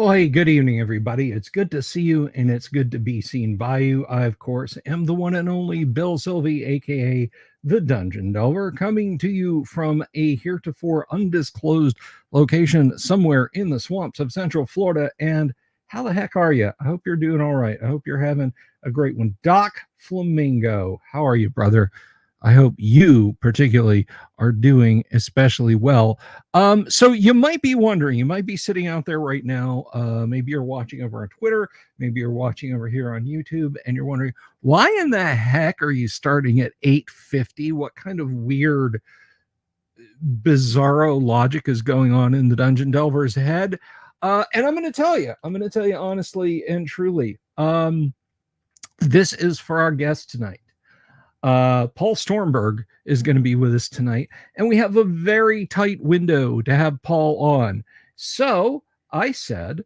Well, hey, good evening, everybody. It's good to see you, and it's good to be seen by you. I, of course, am the one and only Bill Sylvie, aka the Dungeon Delver, coming to you from a heretofore undisclosed location somewhere in the swamps of Central Florida. And how the heck are you? I hope you're doing all right. I hope you're having a great one. Doc Flamingo, how are you, brother? I hope you particularly are doing especially well. So you might be wondering, you might be sitting out there right now. Maybe you're watching over on Twitter, maybe you're watching over here on YouTube, and you're wondering, why in the heck are you starting at 8:50? What kind of weird, bizarro logic is going on in the Dungeon Delver's head? And I'm going to tell you honestly and truly. This is for our guest tonight. Paul Stormberg is going to be with us tonight, and we have a very tight window to have Paul on. So I said,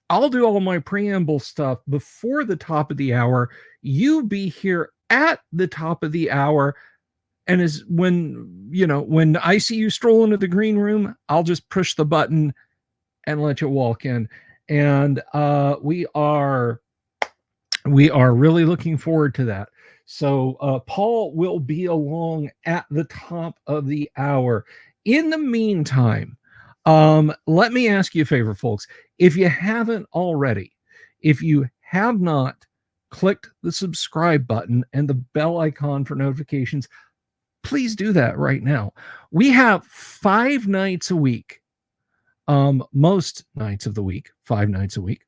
I'll do all my preamble stuff before the top of the hour. You be here at the top of the hour. And as when I see you stroll into the green room, I'll just push the button and let you walk in. And we are really looking forward to that. So Paul will be along at the top of the hour. In the meantime, let me ask you a favor, folks. If you haven't already, if you have not clicked the subscribe button and the bell icon for notifications, please do that right now. We have 5 nights a week, most nights of the week, 5 nights a week.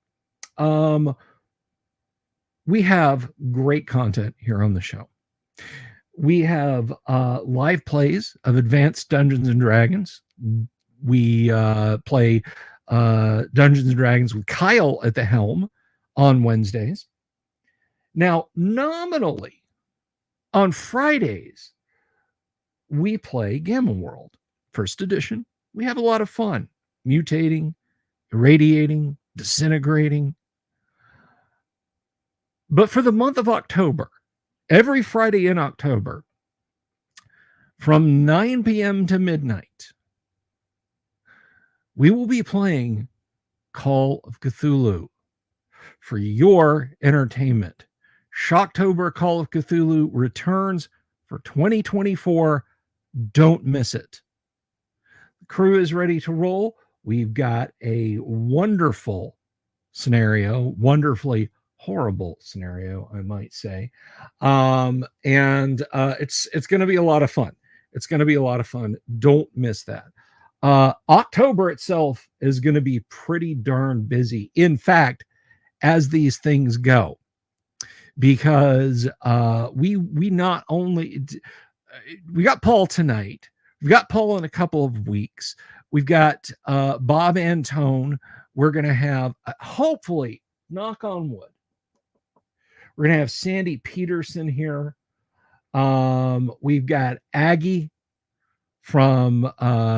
We have great content here on the show. We have live plays of Advanced Dungeons and Dragons. We play Dungeons and Dragons with Kyle at the helm on Wednesdays. Now, nominally, on Fridays, we play Gamma World, first edition. We have a lot of fun, mutating, irradiating, disintegrating. But for the month of October, every Friday in October, from 9 p.m. to midnight, we will be playing Call of Cthulhu for your entertainment. Shocktober Call of Cthulhu returns for 2024. Don't miss it. The crew is ready to roll. We've got a wonderful scenario, wonderfully horrible scenario, I might say. It's going to be a lot of fun. It's going to be a lot of fun. Don't miss that. October itself is going to be pretty darn busy. In fact, as these things go, because we not only we got Paul tonight, we've got Paul in a couple of weeks. We've got Bob Antone. We're going to have, hopefully, knock on wood, we're going to have Sandy Peterson here. We've got Aggie from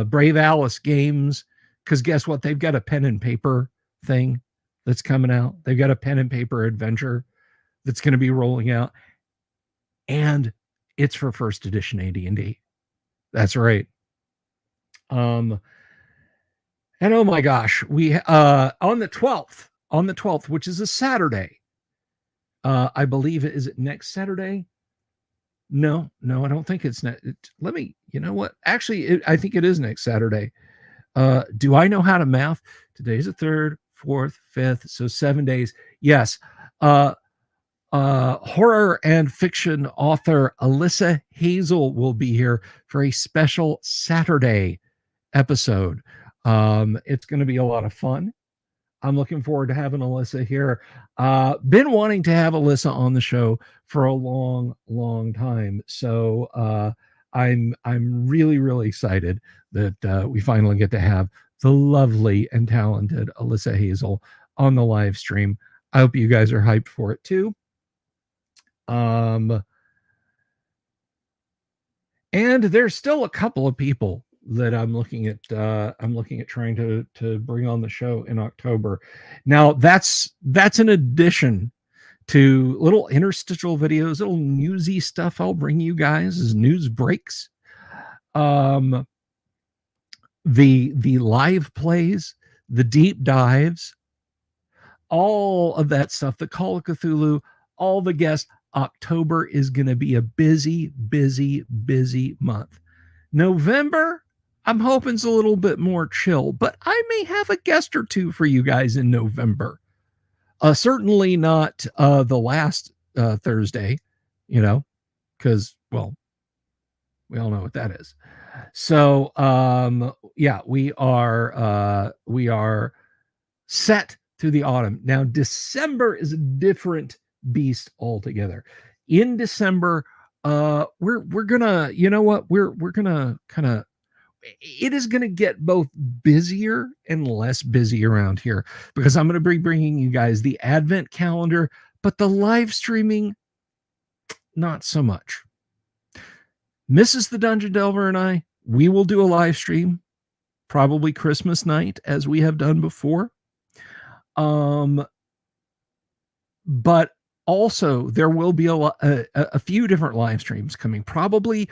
Brave Alice Games, because guess what? They've got a pen and paper thing that's coming out. They've got a pen and paper adventure that's going to be rolling out. And it's for first edition AD&D. That's right. And oh my gosh, we on the 12th, which is a Saturday, I believe is it next Saturday? No, I don't think it's next. Let me, you know what? Actually, I think it is next Saturday. Do I know how to math? Today's the 3rd, 4th, 5th, so 7 days. Yes. Horror and fiction author Alyssa Hazel will be here for a special Saturday episode. It's going to be a lot of fun. I'm looking forward to having Alyssa here. Been wanting to have Alyssa on the show for a long, long time. So I'm really, really excited that we finally get to have the lovely and talented Alyssa Hazel on the live stream. I hope you guys are hyped for it too. And there's still a couple of people that I'm looking at trying to bring on the show in October. Now that's in addition to little interstitial videos, little newsy stuff I'll bring you guys as news breaks. The live plays the deep dives, all of that stuff, the Call of Cthulhu, all the guests. October is going to be a busy, busy, busy month. November, I'm hoping it's a little bit more chill, but I may have a guest or two for you guys in November. Certainly not the last Thursday, you know, because, well, we all know what that is. So, yeah, we are set to the autumn. Now, December is a different beast altogether. In December, we're gonna, you know what, we're gonna kind of, it is going to get both busier and less busy around here, because I'm going to be bringing you guys the Advent calendar, but the live streaming, not so much. Mrs. the Dungeon Delver and I, we will do a live stream, probably Christmas night, as we have done before. But also there will be a few different live streams coming, probably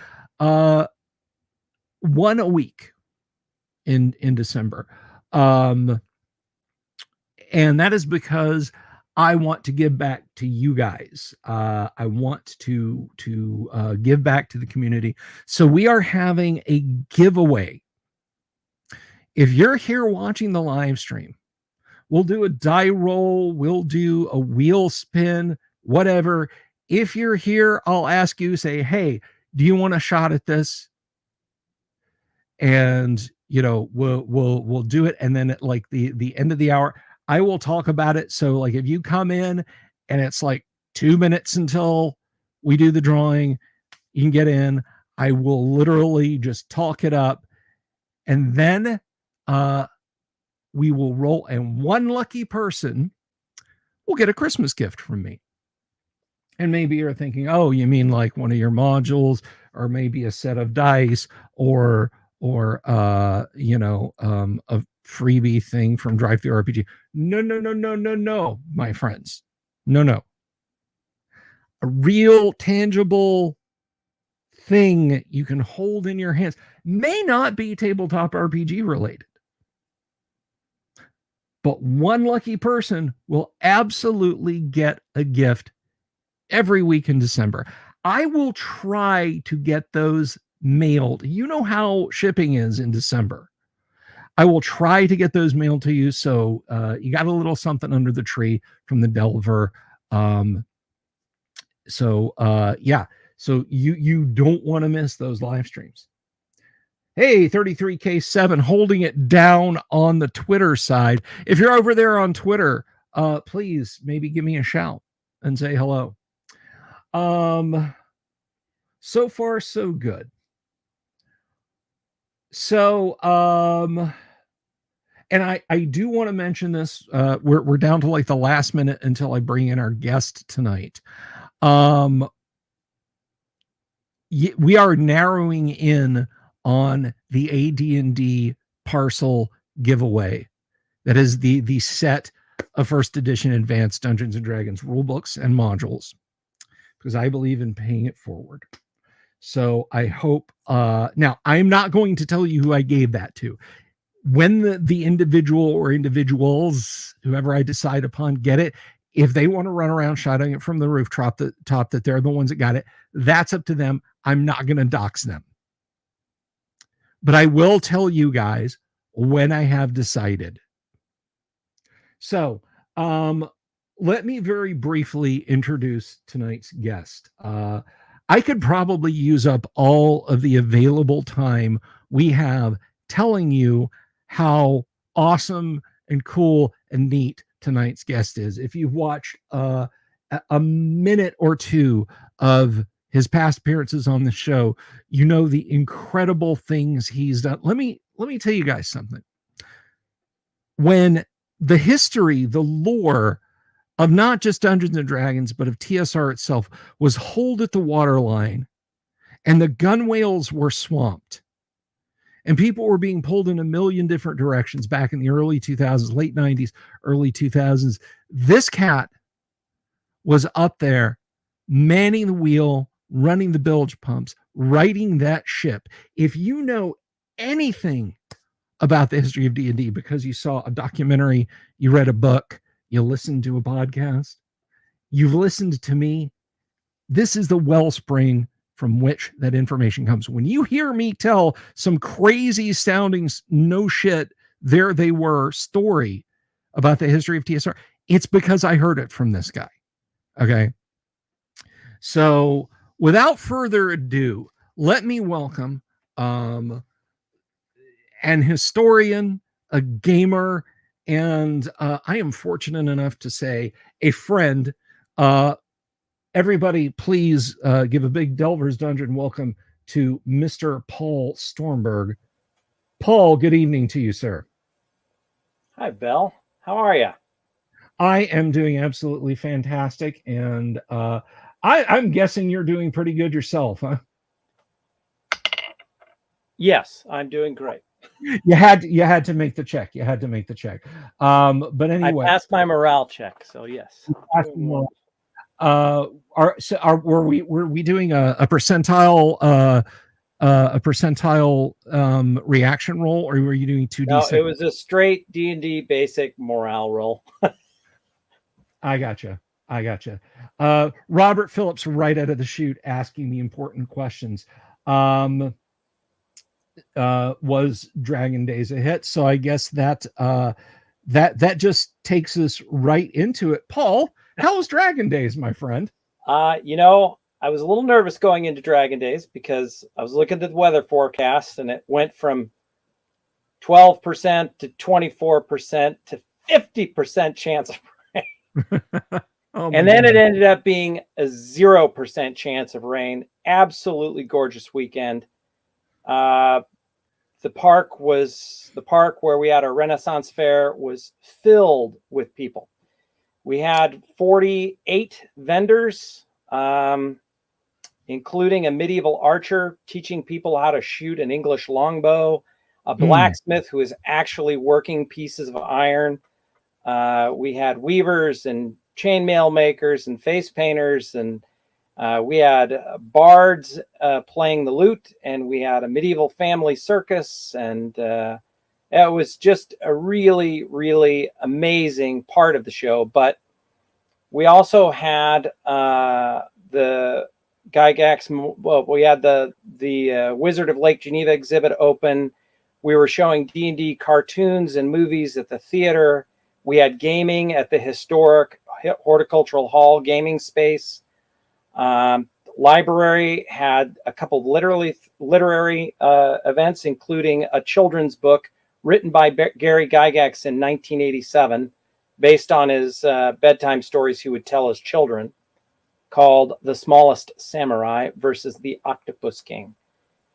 one a week in December. And that is because I want to give back to you guys. I want to give back to the community. So we are having a giveaway. If you're here watching the live stream, we'll do a die roll, we'll do a wheel spin, whatever. If you're here, I'll ask you, say, hey, do you want a shot at this? And you know, we'll do it. And then at like the end of the hour, I will talk about it. So like if you come in and it's like 2 minutes until we do the drawing, you can get in. I will literally just talk it up, and then we will roll, and one lucky person will get a Christmas gift from me. And maybe you're thinking, oh, you mean like one of your modules, or maybe a set of dice, or you know, a freebie thing from Drive Through RPG. No, my friends. No. A real tangible thing you can hold in your hands, may not be tabletop RPG related, but one lucky person will absolutely get a gift every week in December. I will try to get those mailed. You know how shipping is in December. I will try to get those mailed to you. So you got a little something under the tree from the Delver. Yeah. So you don't want to miss those live streams. Hey, 33K7 holding it down on the Twitter side. If you're over there on Twitter, please maybe give me a shout and say hello. So far, so good. So, and I do want to mention this. We're down to like the last minute until I bring in our guest tonight. We are narrowing in on the AD&D parcel giveaway. That is the set of first edition advanced Dungeons and Dragons rulebooks and modules, because I believe in paying it forward. So I hope, now I'm not going to tell you who I gave that to. When the individual or individuals, whoever I decide upon, get it, if they want to run around shouting it from the rooftop that they're the ones that got it, that's up to them. I'm not going to dox them. But I will tell you guys when I have decided. So, let me very briefly introduce tonight's guest. I could probably use up all of the available time we have telling you how awesome and cool and neat tonight's guest is. If you've watched a minute or two of his past appearances on the show, you know the incredible things he's done. Let me tell you guys something. When the history, the lore of not just Dungeons and Dragons, but of TSR itself was holed at the waterline, and the gun whales were swamped, and people were being pulled in a million different directions back in the early 2000s, late 90s, early 2000s. This cat was up there manning the wheel, running the bilge pumps, righting that ship. If you know anything about the history of D&D because you saw a documentary, you read a book, you listened to a podcast, you've listened to me. This is the wellspring from which that information comes. When you hear me tell some crazy sounding, no shit, there they were story about the history of TSR, it's because I heard it from this guy. Okay. So without further ado, let me welcome an historian, a gamer, and I am fortunate enough to say a friend. Everybody, please give a big Delver's Dungeon welcome to Mr. Paul Stormberg. Paul, good evening to you, sir. Hi, Bell. How are you? I am doing absolutely fantastic, and I'm guessing you're doing pretty good yourself, huh? Yes, I'm doing great. You had to make the check. But anyway, I passed my morale check, so yes. Were we doing a percentile reaction roll, or were you doing 2d6? No, it was a straight D&D basic morale roll. I gotcha. Robert Phillips, right out of the chute, asking the important questions. Was Dragon Days a hit? So I guess that just takes us right into it. Paul, how was Dragon Days, my friend? I was a little nervous going into Dragon Days because I was looking at the weather forecast and it went from 12% to 24% to 50% chance of rain. And then it ended up being a 0% chance of rain. Absolutely gorgeous weekend. The park where we had our Renaissance Fair was filled with people. We had 48 vendors, including a medieval archer teaching people how to shoot an English longbow, a blacksmith who is actually working pieces of iron. We had weavers and chainmail makers and face painters, and we had bards playing the lute, and we had a medieval family circus, and it was just a really, really amazing part of the show. But we also had the Gygax. Well, we had the Wizard of Lake Geneva exhibit open. We were showing D&D cartoons and movies at the theater. We had gaming at the historic Horticultural Hall gaming space. Library had a couple of literary events, including a children's book written by Gary Gygax in 1987, based on his bedtime stories he would tell his children, called The Smallest Samurai versus the Octopus King.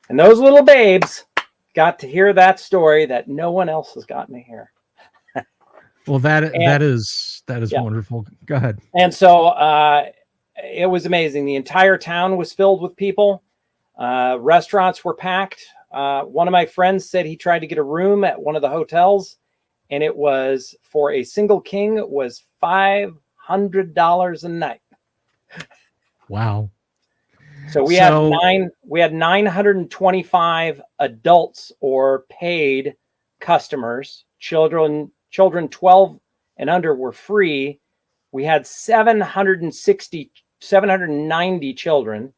And those little babes got to hear that story that no one else has gotten to hear. Well, that is wonderful. Go ahead. And so it was amazing. The entire town was filled with people. Restaurants were packed. One of my friends said he tried to get a room at one of the hotels, and it was, for a single king, it was $500 a night. Wow. So we had 925 adults or paid customers. Children 12 and under were free. We had 790 children.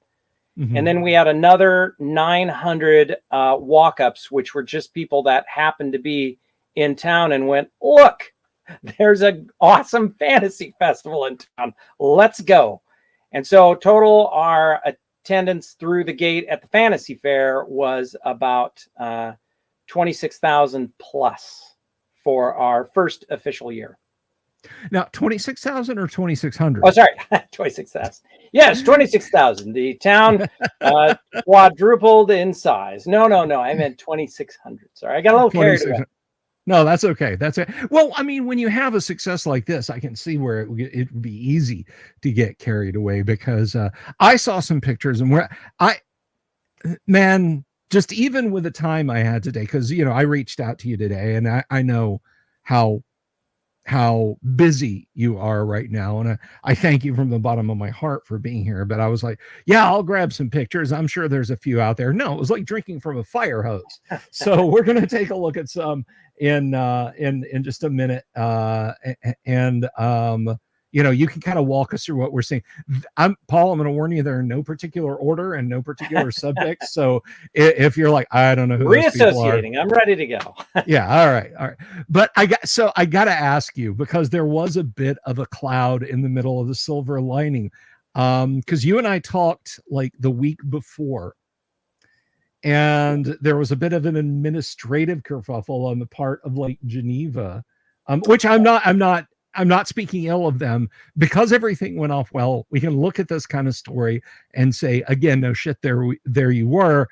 Mm-hmm. And then we had another 900 walk-ups, which were just people that happened to be in town and went, look, there's an awesome fantasy festival in town. Let's go. And so total, our attendance through the gate at the fantasy fair was about 26,000 plus for our first official year. Now, 26,000 or 2,600? Oh, sorry, 26,000. Yes, 26,000. The town quadrupled in size. No, I meant 2,600. Sorry, I got a little carried away. No, that's okay. That's it. Well, I mean, when you have a success like this, I can see where it would be easy to get carried away, because I saw some pictures and just even with the time I had today, because, I reached out to you today, and I know how how busy you are right now. And I thank you from the bottom of my heart for being here. But I was like, yeah, I'll grab some pictures. I'm sure there's a few out there. No, it was like drinking from a fire hose. So we're going to take a look at some in just a minute. And you can kind of walk us through what we're seeing. I'm going to warn you, there are no particular order and no particular subjects. So if you're like, I don't know who those people are, reassociating, I'm ready to go. yeah, all right. But I got to ask you, because there was a bit of a cloud in the middle of the silver lining, because you and I talked like the week before, and there was a bit of an administrative kerfuffle on the part of Lake Geneva, which I'm not speaking ill of them, because everything went off well. We can look at this kind of story and say, again, no shit, there you were.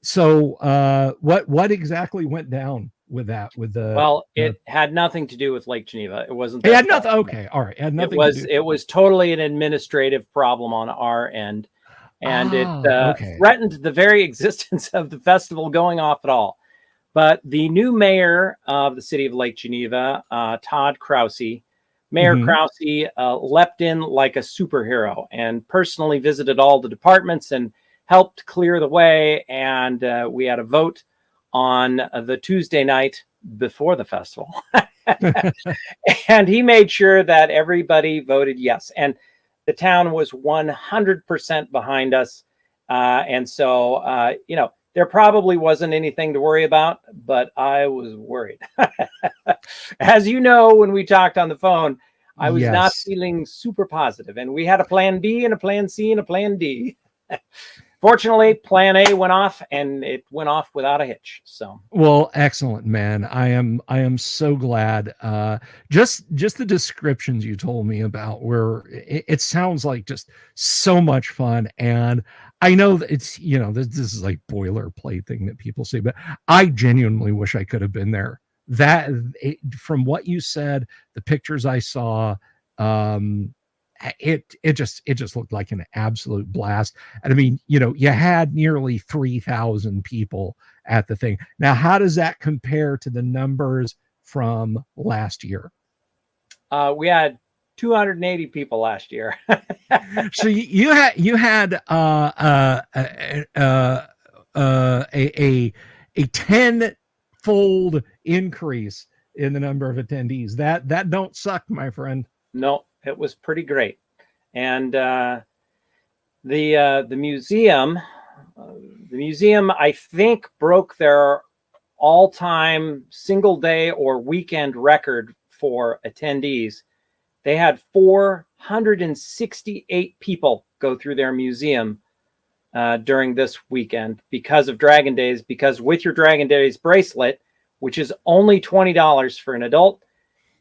So what exactly went down with that? It had nothing to do with Lake Geneva. It wasn't. It had nothing. Okay, all right. It had nothing. It was totally an administrative problem on our end, and it threatened the very existence of the festival going off at all. But the new mayor of the city of Lake Geneva, Todd Krause, Mayor Krause leapt in like a superhero and personally visited all the departments and helped clear the way. And we had a vote on the Tuesday night before the festival. And he made sure that everybody voted yes. And the town was 100% behind us. And so, there probably wasn't anything to worry about, but I was worried. As you know, when we talked on the phone, I was not feeling super positive. And we had a plan B and a plan C and a plan D. Fortunately, plan A went off, and it went off without a hitch. So, well, excellent, man. I am so glad. Just the descriptions you told me about, where it sounds like just so much fun. And I know that it's, this is like boilerplate thing that people say, but I genuinely wish I could have been there. From what you said, the pictures I saw, it just looked like an absolute blast. And I mean, you had nearly 3,000 people at the thing. Now, how does that compare to the numbers from last year? We had 280 people last year. So you had a 10-fold increase in the number of attendees. That don't suck, my friend. No, it was pretty great. And the museum, I think, broke their all-time single day or weekend record for attendees. They had 468 people go through their museum during this weekend because of Dragon Days, because with your Dragon Days bracelet, which is only $20 for an adult,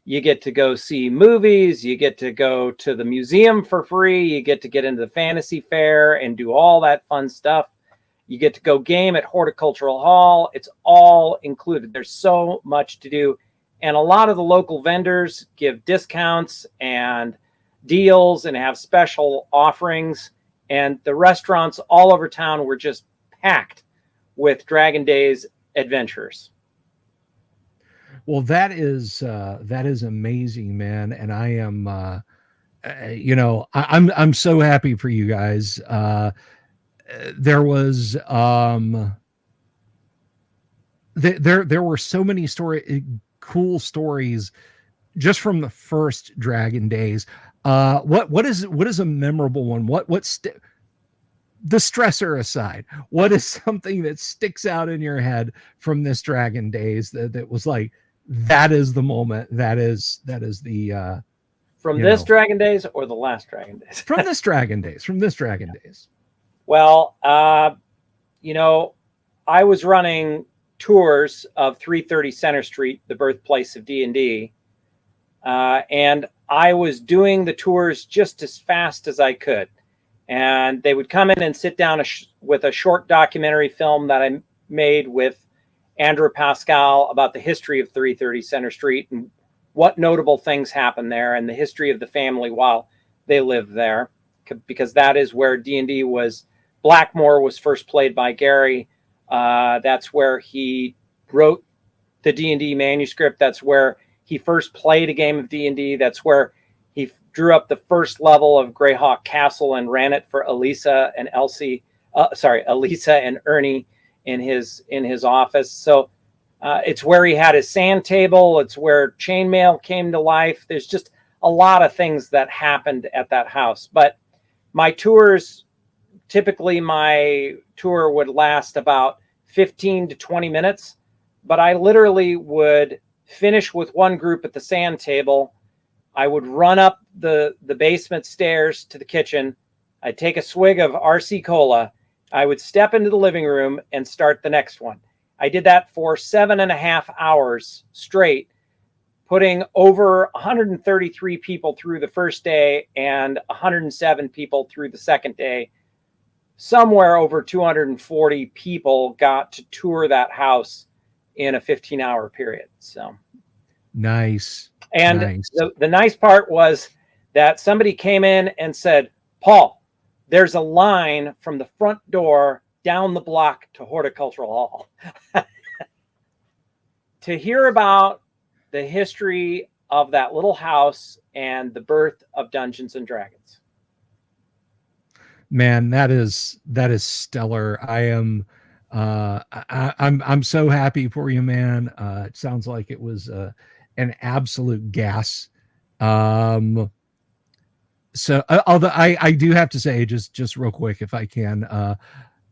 you get to go see movies, you get to go to the museum for free, you get to get into the fantasy fair and do all that fun stuff. You get to go game at Horticultural Hall. It's all included. There's so much to do. And a lot of the local vendors give discounts and deals and have special offerings. And the restaurants all over town were just packed with Dragon Days adventurers. Well, that is amazing, man. And I am, I'm so happy for you guys. There was, there were so many cool stories just from the first Dragon Days. What is a memorable one? The stressor aside, what is something that sticks out in your head from this Dragon Days that was like, that is the moment, that is the from this Dragon Days or the last Dragon Days? From this Dragon Days. Well, I was running tours of 330 Center Street, the birthplace of D&D, and I was doing the tours just as fast as I could. And they would come in and sit down with a short documentary film that I made with Andrew Pascal about the history of 330 Center Street and what notable things happened there and the history of the family while they lived there, because that is where D&D was. Blackmore was first played by Gary. That's where he wrote the D&D manuscript. That's where he first played a game of D&D. That's where he drew up the first level of Greyhawk Castle and ran it for Elisa and Elisa and Ernie in his office. So it's where he had his sand table. It's where chainmail came to life. There's just a lot of things that happened at that house. But my tours, typically my tour would last about 15 to 20 minutes, but I literally would finish with one group at the sand table. I would run up the basement stairs to the kitchen. I'd take a swig of RC Cola. I would step into the living room and start the next one. I did that for 7.5 hours straight, putting over 133 people through the first day and 107 people through the second day. Somewhere over 240 people got to tour that house in a 15-hour period. So nice. And nice. The nice part was that somebody came in and said, Paul, there's a line from the front door down the block to Horticultural Hall. To hear about the history of that little house and the birth of Dungeons and Dragons. Man, that is stellar. I'm so happy for you, man. It sounds like it was an absolute gas. So although I do have to say, just real quick, if I can,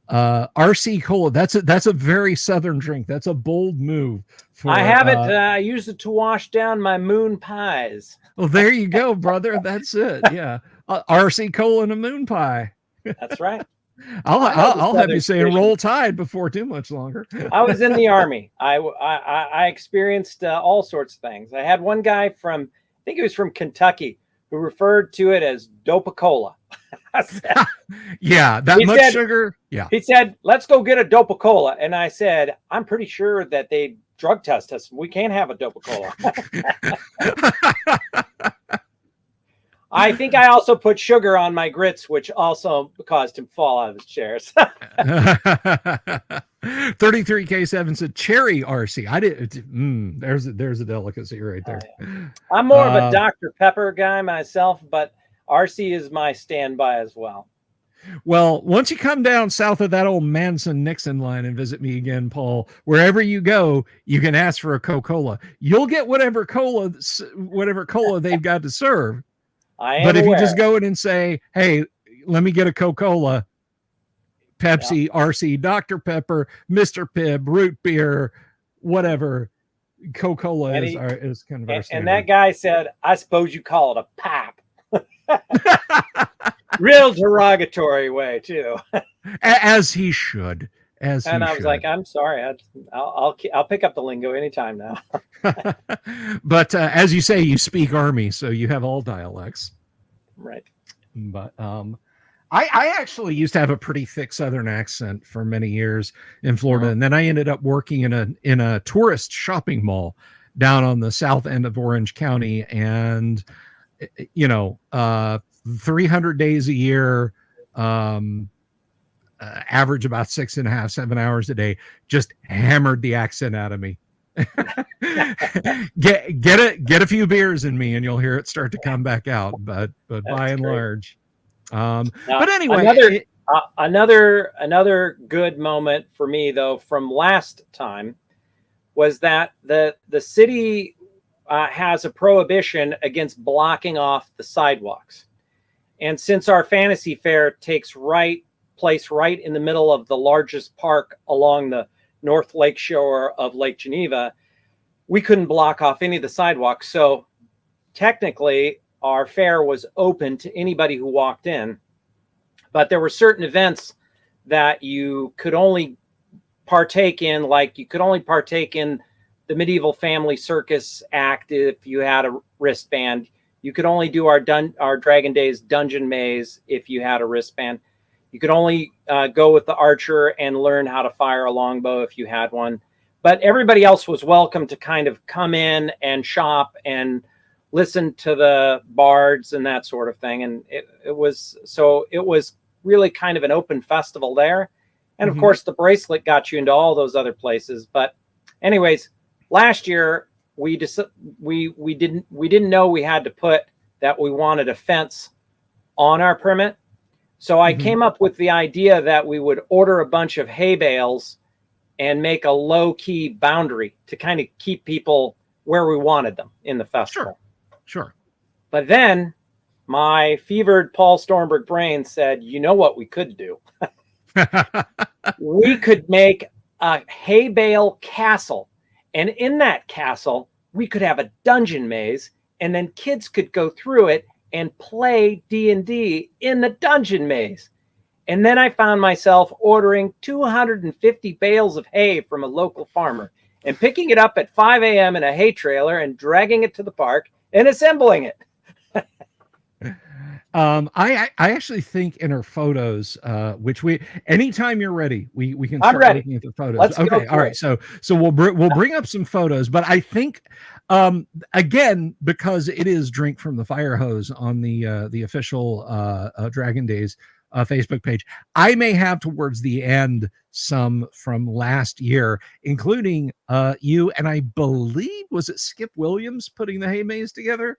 RC Cola, that's a very Southern drink. That's a bold move. I have it. I use it to wash down my moon pies. Well, there you go, brother. That's it. Yeah. RC Cola and a moon pie. That's right. I'll have you saying roll tide before too much longer. I was in the Army. I experienced all sorts of things. I had one guy from, I think he was from Kentucky, who referred to it as Dopa-Cola. Yeah, that much sugar. Yeah. He said, let's go get a Dopa-Cola. And I said, I'm pretty sure that they drug test us. We can't have a Dopa-Cola. I think I also put sugar on my grits, which also caused him to fall out of his chairs. 33K7 said cherry RC. I did. There's a delicacy right there. I'm more of a Dr. Pepper guy myself, but RC is my standby as well. Well, once you come down south of that old Manson-Nixon line and visit me again, Paul, wherever you go, you can ask for a Coca-Cola. You'll get whatever cola they've got to serve. But if you just go in and say, hey, let me get a Coca-Cola, Pepsi, RC, Dr. Pepper, Mr. Pibb, root beer, whatever, Coca-Cola is kind of our standard. And that guy said, I suppose you call it a pap. Real derogatory way, too. As he should. I was like, I'm sorry. I'll pick up the lingo anytime now. But as you say, you speak Army, so you have all dialects. Right. But I actually used to have a pretty thick Southern accent for many years in Florida, and then I ended up working in a tourist shopping mall down on the south end of Orange County, and 300 days a year, average about 6.5, 7 hours a day, just hammered the accent out of me. get a few beers in me and you'll hear it start to come back out, but by and large, but anyway, another good moment for me though from last time was that the city has a prohibition against blocking off the sidewalks, and since our fantasy fair takes place right in the middle of the largest park along the North Lake shore of Lake Geneva, we couldn't block off any of the sidewalks. So technically our fair was open to anybody who walked in, but there were certain events that you could only partake in, like you could only partake in the Medieval Family Circus act if you had a wristband. You could only do our Dragon Days Dungeon Maze if you had a wristband. You could only go with the archer and learn how to fire a longbow if you had one. But everybody else was welcome to kind of come in and shop and listen to the bards and that sort of thing. And it was really kind of an open festival there. And of course, the bracelet got you into all those other places. But anyways, last year we didn't know we had to put that we wanted a fence on our permit. So I came up with the idea that we would order a bunch of hay bales and make a low-key boundary to kind of keep people where we wanted them in the festival. Sure. But then my fevered Paul Stormberg brain said, you know what we could do? We could make a hay bale castle. And in that castle, we could have a dungeon maze, and then kids could go through it and play D&D in the dungeon maze. And then I found myself ordering 250 bales of hay from a local farmer and picking it up at 5 a.m. in a hay trailer and dragging it to the park and assembling it. I actually think in our photos, which anytime you're ready, we can I'm start ready. looking at the photos. Let's go okay. All right. it. So we'll bring up some photos, but I think, again, because it is Drink from the Fire Hose on the official Dragon Days Facebook page, I may have towards the end some from last year, including you, and I believe, was it Skip Williams putting the hay maze together?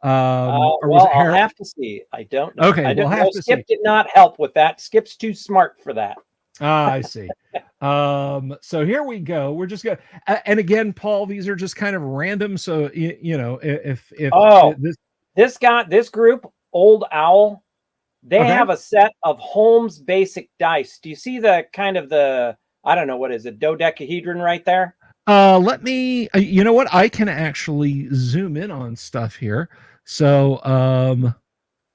Well, I'll have to see. I don't know. Okay, we'll have to Skip see. Did not help with that. Skip's too smart for that. I see. So here we go. We're just gonna, and again, Paul, these are just kind of random. So you know, if this group, Old Owl, they have a set of Holmes basic dice. Do you see the kind of I don't know, what is it, dodecahedron right there? Let me, you know what? I can actually zoom in on stuff here. So,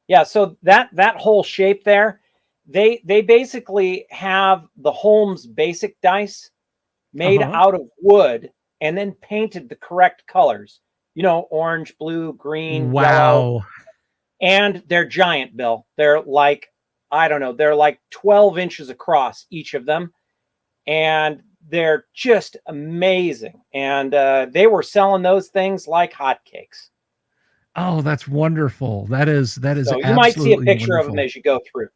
yeah, so that whole shape there, they basically have the Holmes basic dice made out of wood and then painted the correct colors. You know, orange, blue, green, yellow. And they're giant, Bill. They're like, I don't know, they're like 12 inches across, each of them. And they're just amazing. And they were selling those things like hotcakes. Oh, that's wonderful. That is so you might see a picture wonderful. Of them as you go through.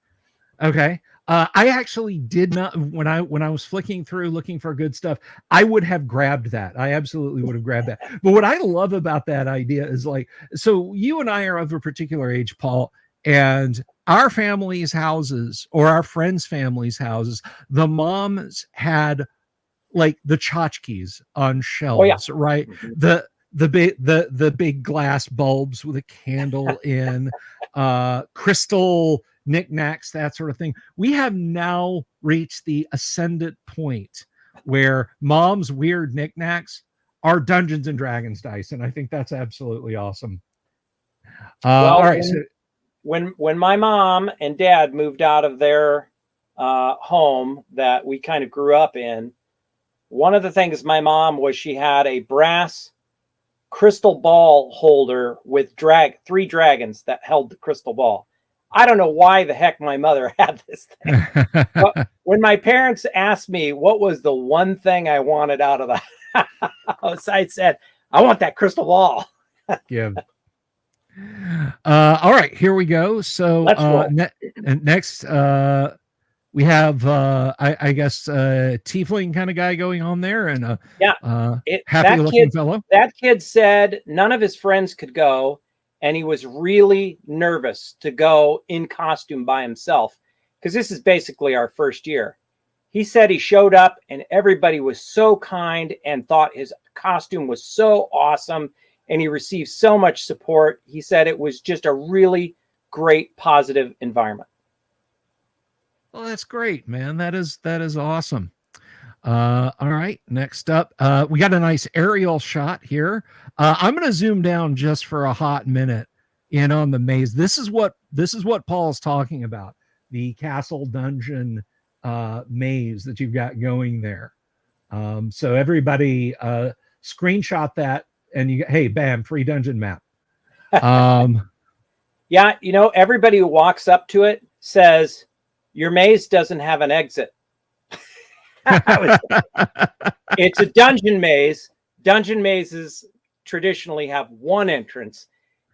Okay. I actually did not, when I was flicking through looking for good stuff, I would have grabbed that. I absolutely would have grabbed that. But what I love about that idea is, like, so you and I are of a particular age, Paul, and our family's houses, or our friends' families' houses, the moms had like the tchotchkes on shelves, right? The big glass bulbs with a candle in, crystal knickknacks, that sort of thing. We have now reached the ascendant point where mom's weird knickknacks are Dungeons and Dragons dice, and I think that's absolutely awesome. Well, all right. When my mom and dad moved out of their home that we kind of grew up in, one of the things my mom was, she had a brass crystal ball holder with 3 dragons that held the crystal ball. I don't know why the heck my mother had this thing. But when my parents asked me what was the one thing I wanted out of the house, I said, I want that crystal ball. Yeah. All right, here we go. So next we have I guess tiefling kind of guy going on there, and happy looking fellow. That kid said none of his friends could go, and he was really nervous to go in costume by himself, because this is basically our first year. He said he showed up and everybody was so kind and thought his costume was so awesome, and he received so much support. He said it was just a really great, positive environment. Well, that's great, man. That is awesome. All right, next up, we got a nice aerial shot here. I'm going to zoom down just for a hot minute in on the maze. This is what Paul's talking about, the castle dungeon maze that you've got going there. So everybody screenshot that, and hey, bam, free dungeon map. Yeah, you know, everybody who walks up to it says, your maze doesn't have an exit. It's a dungeon maze. Dungeon mazes traditionally have one entrance,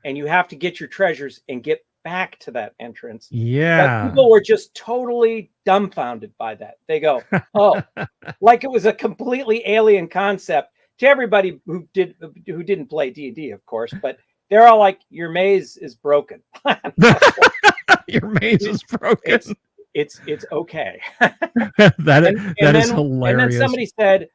and you have to get your treasures and get back to that entrance. Yeah. But people were just totally dumbfounded by that. They go, oh, like it was a completely alien concept to everybody who didn't play D&D, of course, but they're all like, your maze is broken. Your maze is broken. It's okay. that is hilarious. And then somebody said,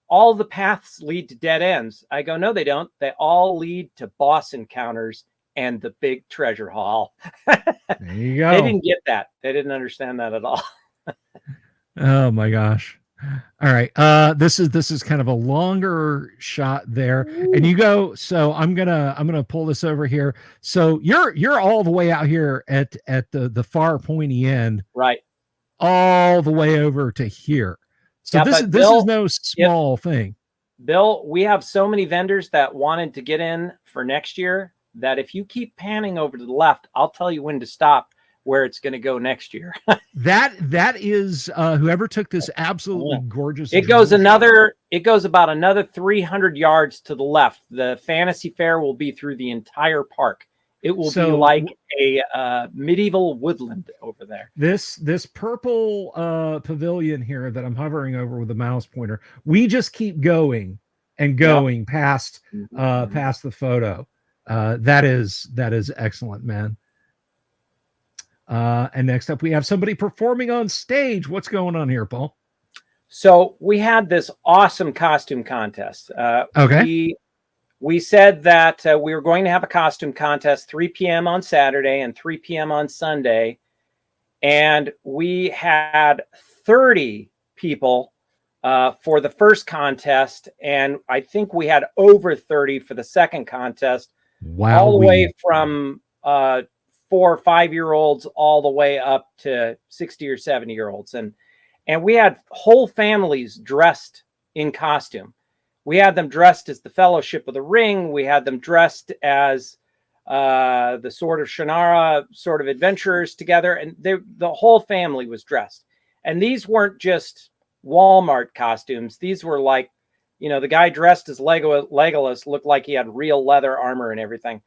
all the paths lead to dead ends. I go, no, they don't. They all lead to boss encounters and the big treasure haul. There you go. They didn't get that. They didn't understand that at all. Oh my gosh. All right. This is kind of a longer shot there. And you go, so I'm gonna pull this over here. So you're all the way out here at the far pointy end. Right. All the way over to here. So yeah, this is no small thing. Bill, we have so many vendors that wanted to get in for next year that if you keep panning over to the left, I'll tell you when to stop, where it's going to go next year. that is whoever took this absolutely gorgeous. It goes about another 300 yards to the left. The fantasy fair will be through the entire park. It will be like a medieval woodland over there. This purple pavilion here that I'm hovering over with the mouse pointer, we just keep going and going past the photo. That is excellent, man. And next up, we have somebody performing on stage. What's going on here, Paul? So we had this awesome costume contest. Okay. We said that we were going to have a costume contest 3 p.m. on Saturday and 3 p.m. on Sunday. And we had 30 people for the first contest. And I think we had over 30 for the second contest. Wow. All the way from 4 or 5 year olds all the way up to 60 or 70 year olds. And we had whole families dressed in costume. We had them dressed as the Fellowship of the Ring. We had them dressed as the Sword of Shannara sort of adventurers together. And the whole family was dressed. And these weren't just Walmart costumes. These were like, the guy dressed as Legolas looked like he had real leather armor and everything.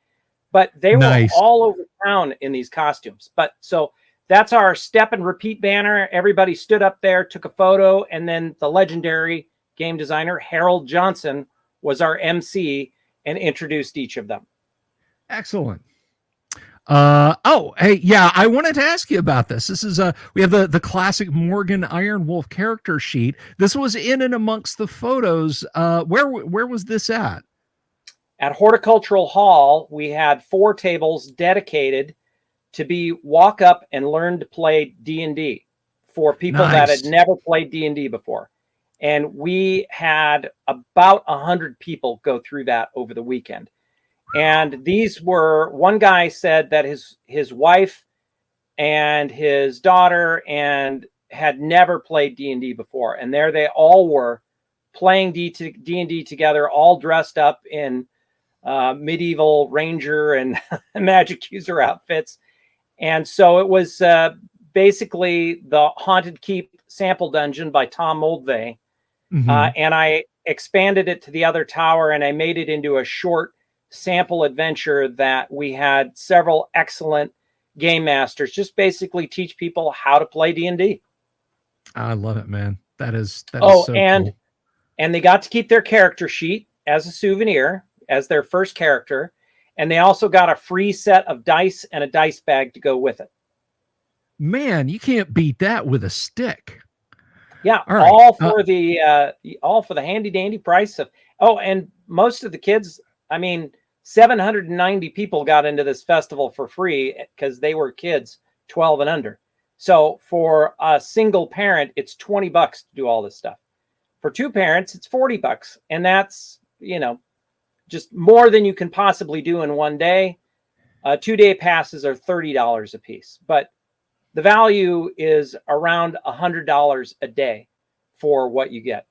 But they were all over town in these costumes. But so that's our step and repeat banner. Everybody stood up there, took a photo, and then the legendary game designer Harold Johnson was our MC and introduced each of them. Excellent. Hey, yeah, I wanted to ask you about this. This is we have the classic Morgan Iron Wolf character sheet. This was in and amongst the photos. Where was this at? At Horticultural Hall, we had 4 tables dedicated to be walk up and learn to play D&D for people that had never played D&D before. And we had about 100 people go through that over the weekend. And these were, one guy said that his wife and his daughter had never played D&D before. And there they all were playing D&D together, all dressed up in medieval ranger and magic user outfits. And so it was basically the Haunted Keep sample dungeon by Tom Moldvay. Mm-hmm. And I expanded it to the other tower, and I made it into a short sample adventure that we had several excellent game masters just basically teach people how to play D&D. I love it, man. That is so cool. And they got to keep their character sheet as a souvenir, as their first character. And they also got a free set of dice and a dice bag to go with it. Man, you can't beat that with a stick. Yeah, all for the handy dandy price of. Oh, and most of the kids, 790 people got into this festival for free because they were kids 12 and under. So for a single parent, it's $20 to do all this stuff. For 2 parents, it's $40, and that's just more than you can possibly do in one day. 2-day passes are $30 a piece, but the value is around $100 a day for what you get.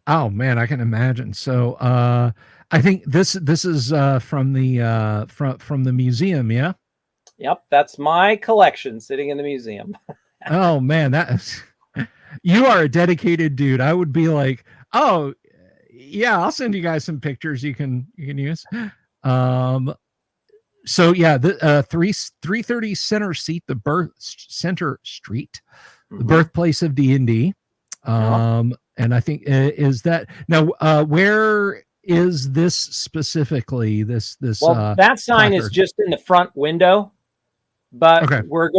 Oh man, I can imagine. So I think this is from the museum, yeah? Yep, that's my collection sitting in the museum. Oh man, you are a dedicated dude. I would be like, oh yeah, I'll send you guys some pictures you can use. So yeah, the 330 Center Street, Center Street, the birthplace of D&D. And I think is that now where is this specifically? This Well, that sign is placard? just in the front window, but Okay. we're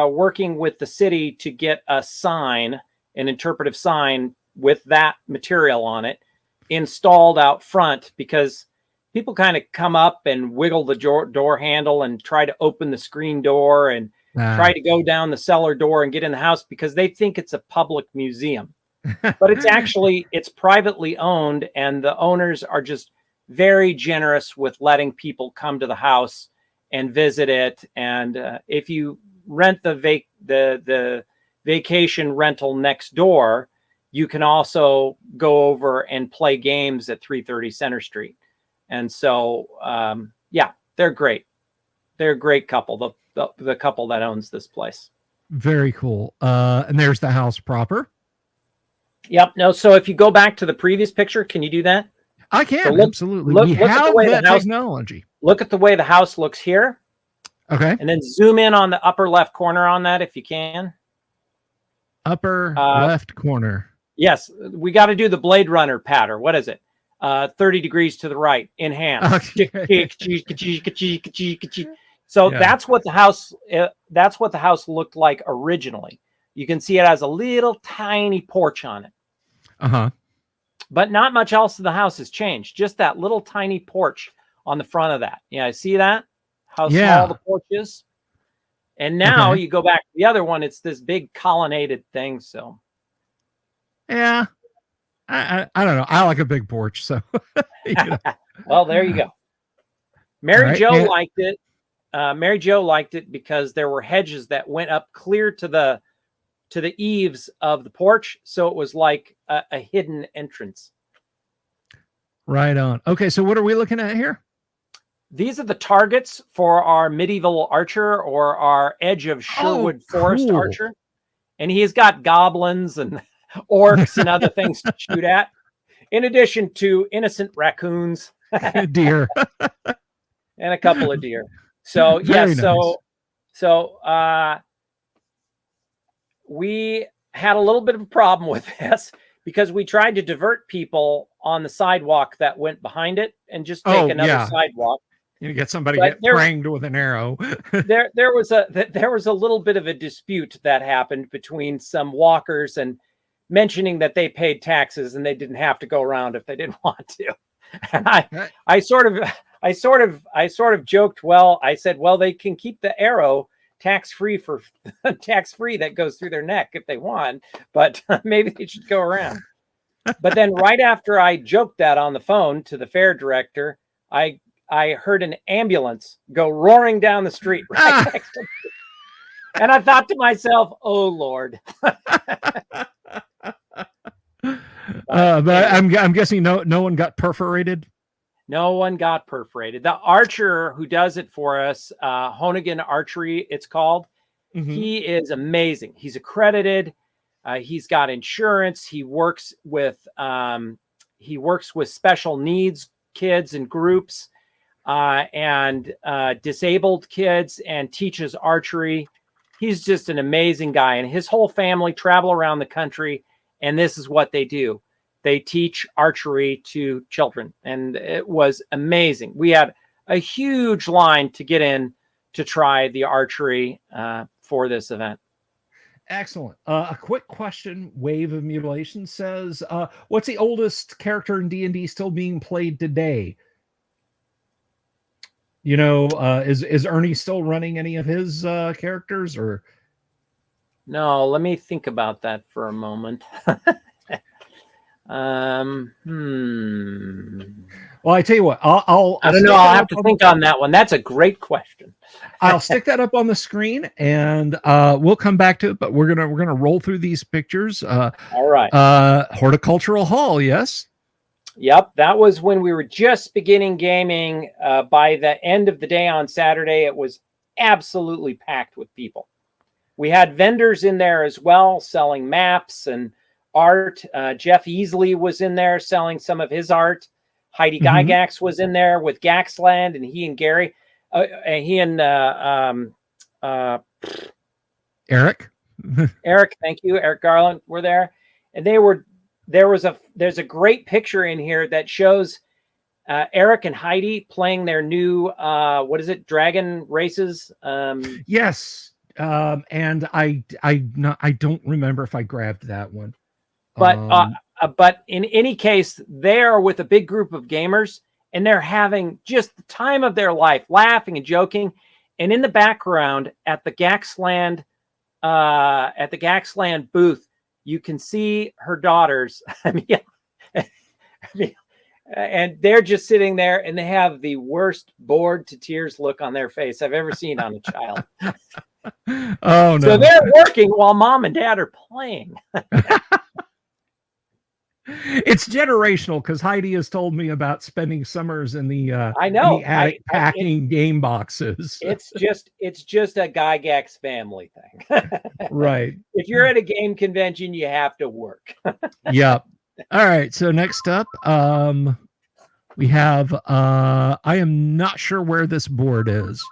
working with the city to get a sign, an interpretive sign with that material on it, installed out front, because people kind of come up and wiggle the door handle and try to open the screen door and try to go down the cellar door and get in the house because they think it's a public museum. But it's privately owned, and the owners are just very generous with letting people come to the house and visit it. And if you rent the vacation rental next door, you can also go over and play games at 330 Center Street. And so, yeah, they're great. They're a great couple, the couple that owns this place. Very cool. And there's the house proper. Yep. No. So if you go back to the previous picture, can you do that? I can. So Absolutely. We have that technology. Look at the way the house looks here. Okay. And then zoom in on the upper left corner on that if you can. Upper left corner. Yes. We got to do the Blade Runner pattern. What is it? 30 degrees to the right. Enhance. Okay. So that's what the house looked like originally. You can see it has a little tiny porch on it. Uh-huh. But not much else of the house has changed. Just that little tiny porch on the front of that. Yeah, see that? How small the porch is? And now you go back to the other one, it's this big colonnaded thing. So yeah. I don't know. I like a big porch, so well, there you go. Mary Jo liked it. Mary Jo liked it because there were hedges that went up clear to the eaves of the porch, so it was like a hidden entrance. Right on. Okay, so what are we looking at here? These are the targets for our medieval archer, or our Edge of Sherwood Forest archer. And he's got goblins and orcs and other things to shoot at, in addition to innocent raccoons, deer, and a couple of deer. So we had a little bit of a problem with this because we tried to divert people on the sidewalk that went behind it and just take another sidewalk. You get somebody get pranged with an arrow. there was a little bit of a dispute that happened between some walkers and mentioning that they paid taxes and they didn't have to go around if they didn't want to. And I sort of joked, well, I said, well, they can keep the arrow tax-free that goes through their neck if they want, but maybe they should go around. But then right after I joked that on the phone to the fair director, I heard an ambulance go roaring down the street right next to me. And I thought to myself, oh Lord. But I'm guessing no one got perforated. No one got perforated. The archer who does it for us, Hoonigan Archery, it's called. Mm-hmm. He is amazing. He's accredited. He's got insurance. He works with special needs kids and groups and disabled kids, and teaches archery. He's just an amazing guy, and his whole family travel around the country, and this is what they do. They teach archery to children, and it was amazing. We had a huge line to get in to try the archery for this event. Excellent. A quick question. Wave of Mutilation says, what's the oldest character in D&D still being played today? You know, is Ernie still running any of his characters, or? No, let me think about that for a moment. Well, I tell you what, I don't know. I'll have to think on that one. That's a great question. I'll stick that up on the screen, and we'll come back to it. But we're gonna roll through these pictures. All right. Horticultural Hall, yes. Yep, that was when we were just beginning gaming. By the end of the day on Saturday, it was absolutely packed with people. We had vendors in there as well, selling maps and art. Jeff Easley was in there selling some of his art. Heidi Gygax was in there with Gaxland, and he and Gary, Eric. Eric, thank you. Eric Garland were there. and there's a great picture in here that shows Eric and Heidi playing their new what is it, Dragon Races? Yes. And I don't remember if I grabbed that one. But in any case, they are with a big group of gamers, and they're having just the time of their life, laughing and joking. And in the background at the Gaxland booth, you can see her daughters. And they're just sitting there, and they have the worst bored to tears look on their face I've ever seen on a child. Oh no! So they're working while mom and dad are playing. It's generational, because Heidi has told me about spending summers in the I know in the attic packing game boxes. It's just a Gygax family thing. Right. If you're at a game convention, you have to work. Yep. All right. So next up, we have I am not sure where this board is.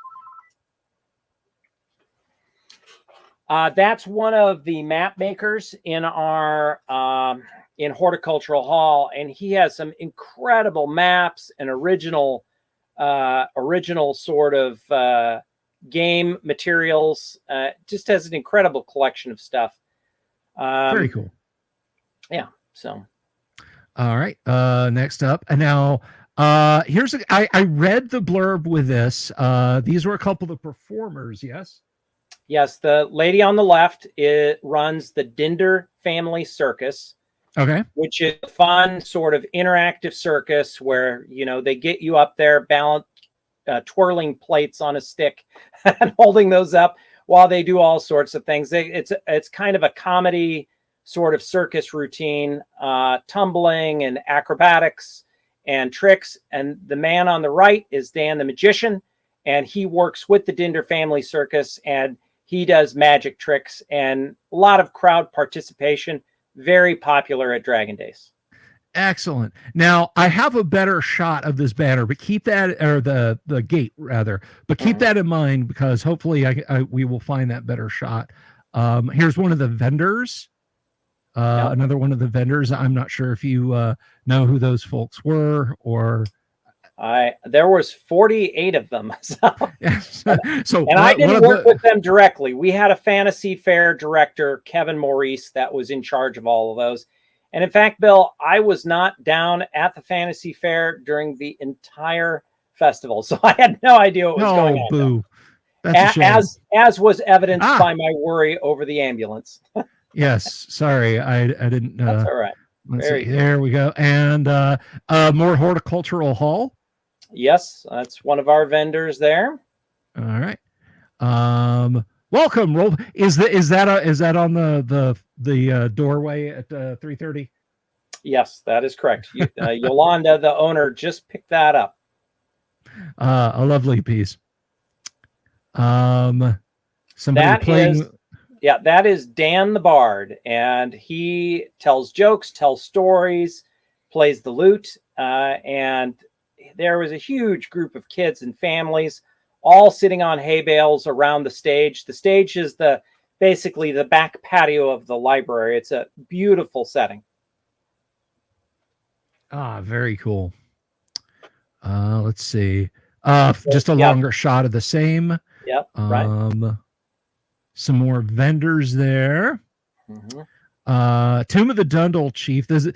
That's one of the map makers in our in Horticultural Hall, and he has some incredible maps and original sort of game materials. Just has an incredible collection of stuff. Very cool. Yeah. So. All right. Next up, and now here's I read the blurb with this. These were a couple of performers. Yes. Yes, the lady on the left runs the Dinder Family Circus. Okay. Which is a fun sort of interactive circus where, they get you up there, twirling plates on a stick and holding those up while they do all sorts of things. It's kind of a comedy sort of circus routine, tumbling and acrobatics and tricks. And the man on the right is Dan the Magician, and he works with the Dinder Family Circus, and he does magic tricks and a lot of crowd participation. Very popular at Dragon Days. Excellent. Now I have a better shot of this banner, but keep that, or the gate rather, but keep that in mind, because hopefully we will find that better shot. Here's one of the vendors. Another one of the vendors. I'm not sure if you know who those folks were, or there was 48 of them. So I didn't work with them directly. We had a fantasy fair director, Kevin Maurice, that was in charge of all of those. And in fact, Bill, I was not down at the fantasy fair during the entire festival, so I had no idea what was going on. Boo. That's a shame. As was evidenced by my worry over the ambulance. Yes, sorry, I didn't. That's all right. There we go. And more Horticultural Hall. Yes, that's one of our vendors there. All right. Welcome. Is that on the doorway at 3:30? Yes, that is correct. Yolanda, the owner, just picked that up. A lovely piece. Somebody playing. That is Dan the Bard, and he tells jokes, tells stories, plays the lute, and there was a huge group of kids and families all sitting on hay bales around the stage. The stage is basically the back patio of the library. It's a beautiful setting. Very cool. Let's see. Just a longer shot of the same. Yep. Right. Some more vendors there. Mm-hmm. Tomb of the Dundle Chief. This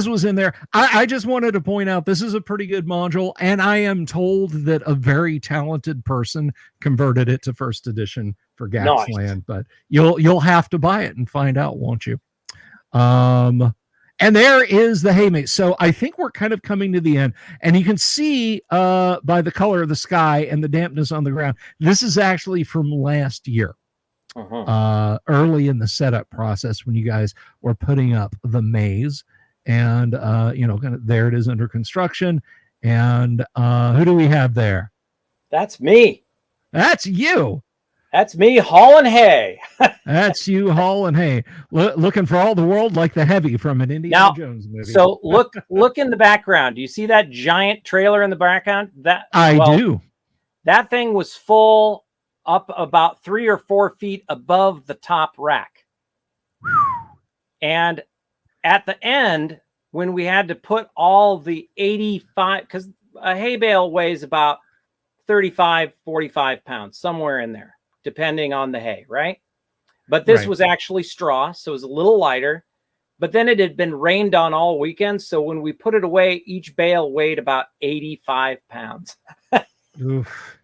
was in there. I just wanted to point out this is a pretty good module, and I am told that a very talented person converted it to first edition for Gaxland. Nice. But you'll have to buy it and find out, won't you? And there is the Haymate. So I think we're kind of coming to the end, and you can see by the color of the sky and the dampness on the ground, this is actually from last year. Early in the setup process when you guys were putting up the maze, and there it is under construction. And who do we have there? That's me. That's you. That's me hauling hay. That's you hauling hay, looking for all the world like the Heavy from an Indiana Jones movie. So look in the background. Do you see that giant trailer in the background? I do. That thing was full up about 3 or 4 feet above the top rack. And at the end, when we had to put all the 85, because a hay bale weighs about 35, 45 pounds, somewhere in there, depending on the hay, right? But this was actually straw, so it was a little lighter. But then it had been rained on all weekend, so when we put it away, each bale weighed about 85 pounds. Oof.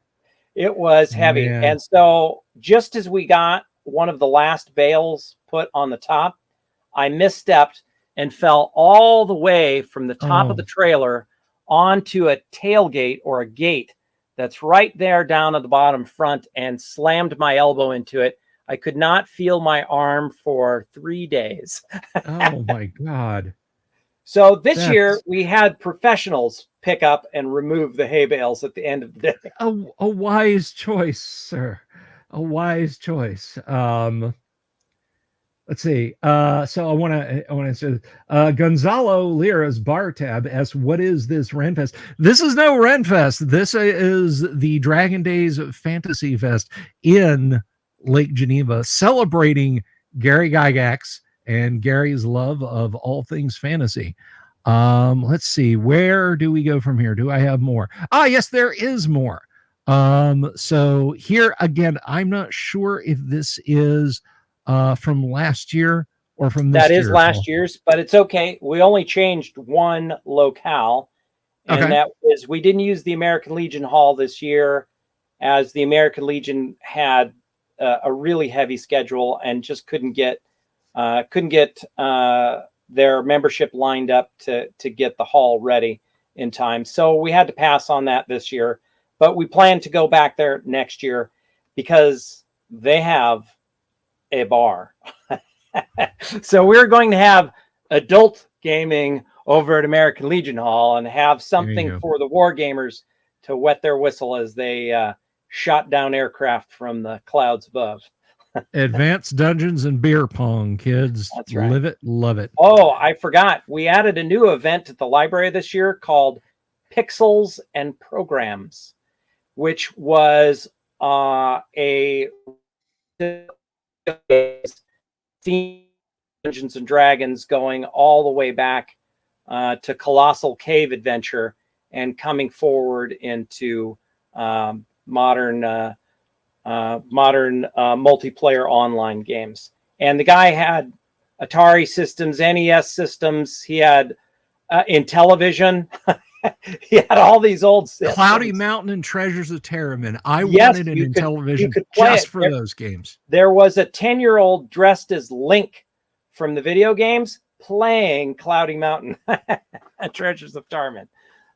It was heavy. Man. And so just as we got one of the last bales put on the top, I misstepped and fell all the way from the top of the trailer onto a tailgate or a gate that's right there down at the bottom front and slammed my elbow into it. I could not feel my arm for 3 days. Oh my God. So this year we had professionals pick up and remove the hay bales at the end of the day. A wise choice, sir. A wise choice. Let's see. So I want to say, Gonzalo Lira's bar tab asks, what is this Renfest? This is no Renfest. This is the Dragon Days Fantasy Fest in Lake Geneva, celebrating Gary Gygax and Gary's love of all things fantasy. Let's see. Where do we go from here? Do I have more? Yes, there is more. So here again, I'm not sure if this is from last year or from this year. That is last year's, but it's okay. We only changed one locale, and that is we didn't use the American Legion Hall this year, as the American Legion had a really heavy schedule and just couldn't get their membership lined up to get the hall ready in time. So we had to pass on that this year, but we plan to go back there next year because they have a bar. So we're going to have adult gaming over at American Legion Hall and have something for the war gamers to wet their whistle as they shot down aircraft from the clouds above. Advanced Dungeons and beer pong, kids. That's right. Live it, love it. Oh, I forgot. We added a new event at the library this year called Pixels and Programs, which was a Dungeons and Dragons going all the way back to Colossal Cave Adventure and coming forward into modern multiplayer online games. And the guy had Atari systems, NES systems. He had Intellivision. He had all these old systems. Cloudy Mountain and Treasures of Terramin. I wanted an Intellivision just for those games. There was a 10-year-old dressed as Link from the video games playing Cloudy Mountain and Treasures of Terramin.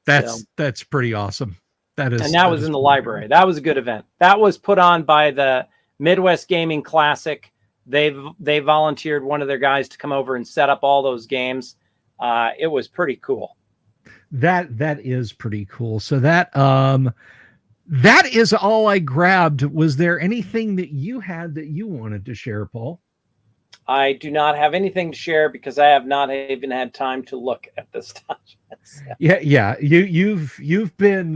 That's pretty awesome. And that was in the library. That was a good event. That was put on by the Midwest Gaming Classic. They volunteered one of their guys to come over and set up all those games. It was pretty cool. That is pretty cool. So that is all I grabbed. Was there anything that you had that you wanted to share, Paul? I do not have anything to share because I have not even had time to look at this stuff. Yeah. You've been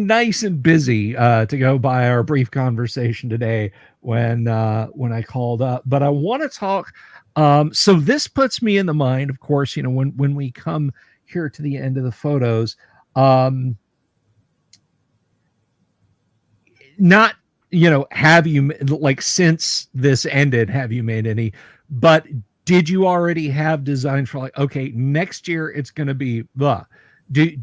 nice and busy to go by our brief conversation today when I called up. But I want to talk. So this puts me in the mind, of course, when we come here to the end of the photos, not, have you, like, since this ended, have you made any, but did you already have designs for, like, okay, next year it's going to be are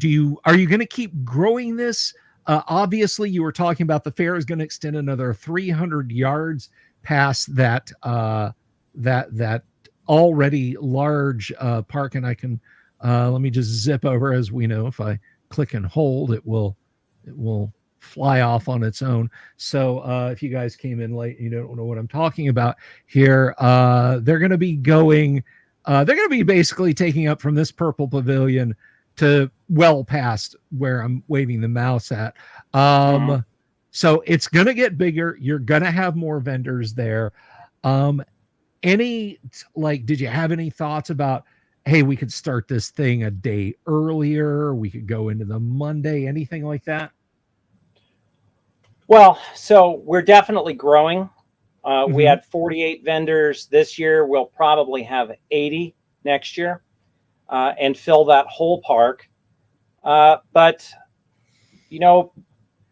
you going to keep growing this? Obviously you were talking about the fair is going to extend another 300 yards past that already large park. And I can, let me just zip over. As we know, if I click and hold, it will fly off on its own. So if you guys came in late, you don't know what I'm talking about here. They're going to be basically taking up from this purple pavilion to well past where I'm waving the mouse at. So it's going to get bigger. You're going to have more vendors there. Did you have any thoughts about, hey, we could start this thing a day earlier, we could go into the Monday, anything like that? Well, so we're definitely growing. We had 48 vendors this year. We'll probably have 80 next year and fill that whole park. But, you know,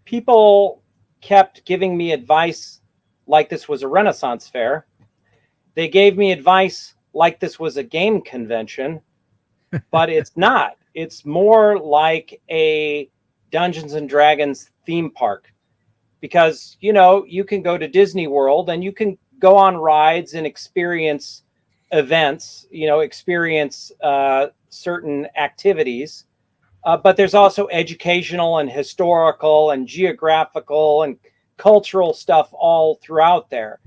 people kept giving me advice like this was a Renaissance fair. They gave me advice like this was a game convention, but it's not. It's more like a Dungeons and Dragons theme park, because, you know, you can go to Disney World and you can go on rides and experience events, you know, experience certain activities. But there's also educational and historical and geographical and cultural stuff all throughout there.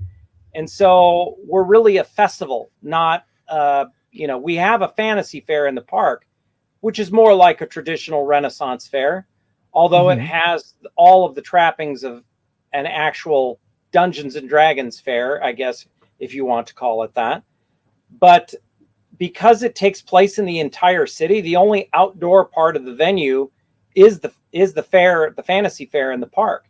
And so we're really a festival, not, you know, we have a fantasy fair in the park, which is more like a traditional Renaissance fair, although it has all of the trappings of an actual Dungeons and Dragons fair, I guess, if you want to call it that. But because it takes place in the entire city, the only outdoor part of the venue is the fair, the fantasy fair in the park,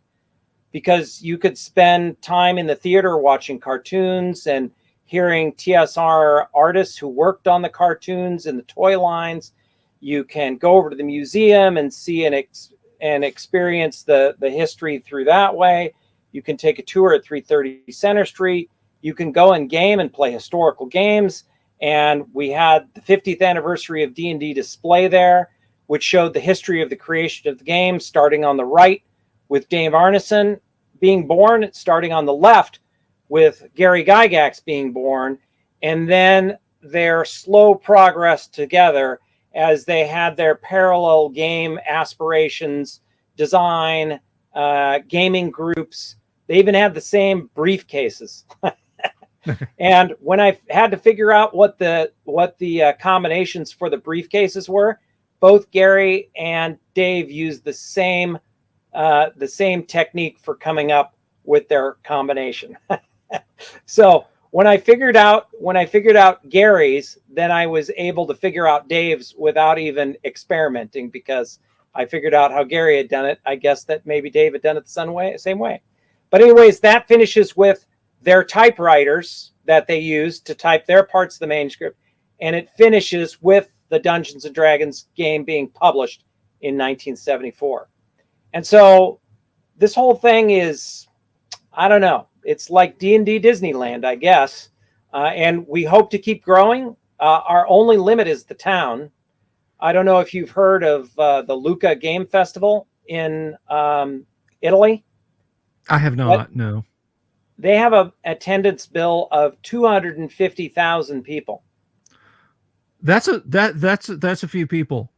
because you could spend time in the theater watching cartoons and hearing TSR artists who worked on the cartoons and the toy lines. You can go over to the museum and see and experience the history through that way. You can take a tour at 330 Center Street. You can go and game and play historical games. And we had the 50th anniversary of D&D display there, which showed the history of the creation of the game, starting on the right with Dave Arneson being born, starting on the left with Gary Gygax being born, and then their slow progress together as they had their parallel game aspirations, design, gaming groups. They even had the same briefcases. And when I had to figure out what the combinations for the briefcases were, both Gary and Dave used the same technique for coming up with their combination. So when I figured out Gary's, then I was able to figure out Dave's without even experimenting, because I figured out how Gary had done it. I guess that maybe Dave had done it the same way. But anyways, that finishes with their typewriters that they used to type their parts of the manuscript, and it finishes with the Dungeons and Dragons game being published in 1974. And so this whole thing is, I don't know, it's like D&D Disneyland, I guess. And we hope to keep growing. Our only limit is the town. I don't know if you've heard of the Lucca Game Festival in Italy. I have not, no. They have an attendance bill of 250,000 people. That's a few people.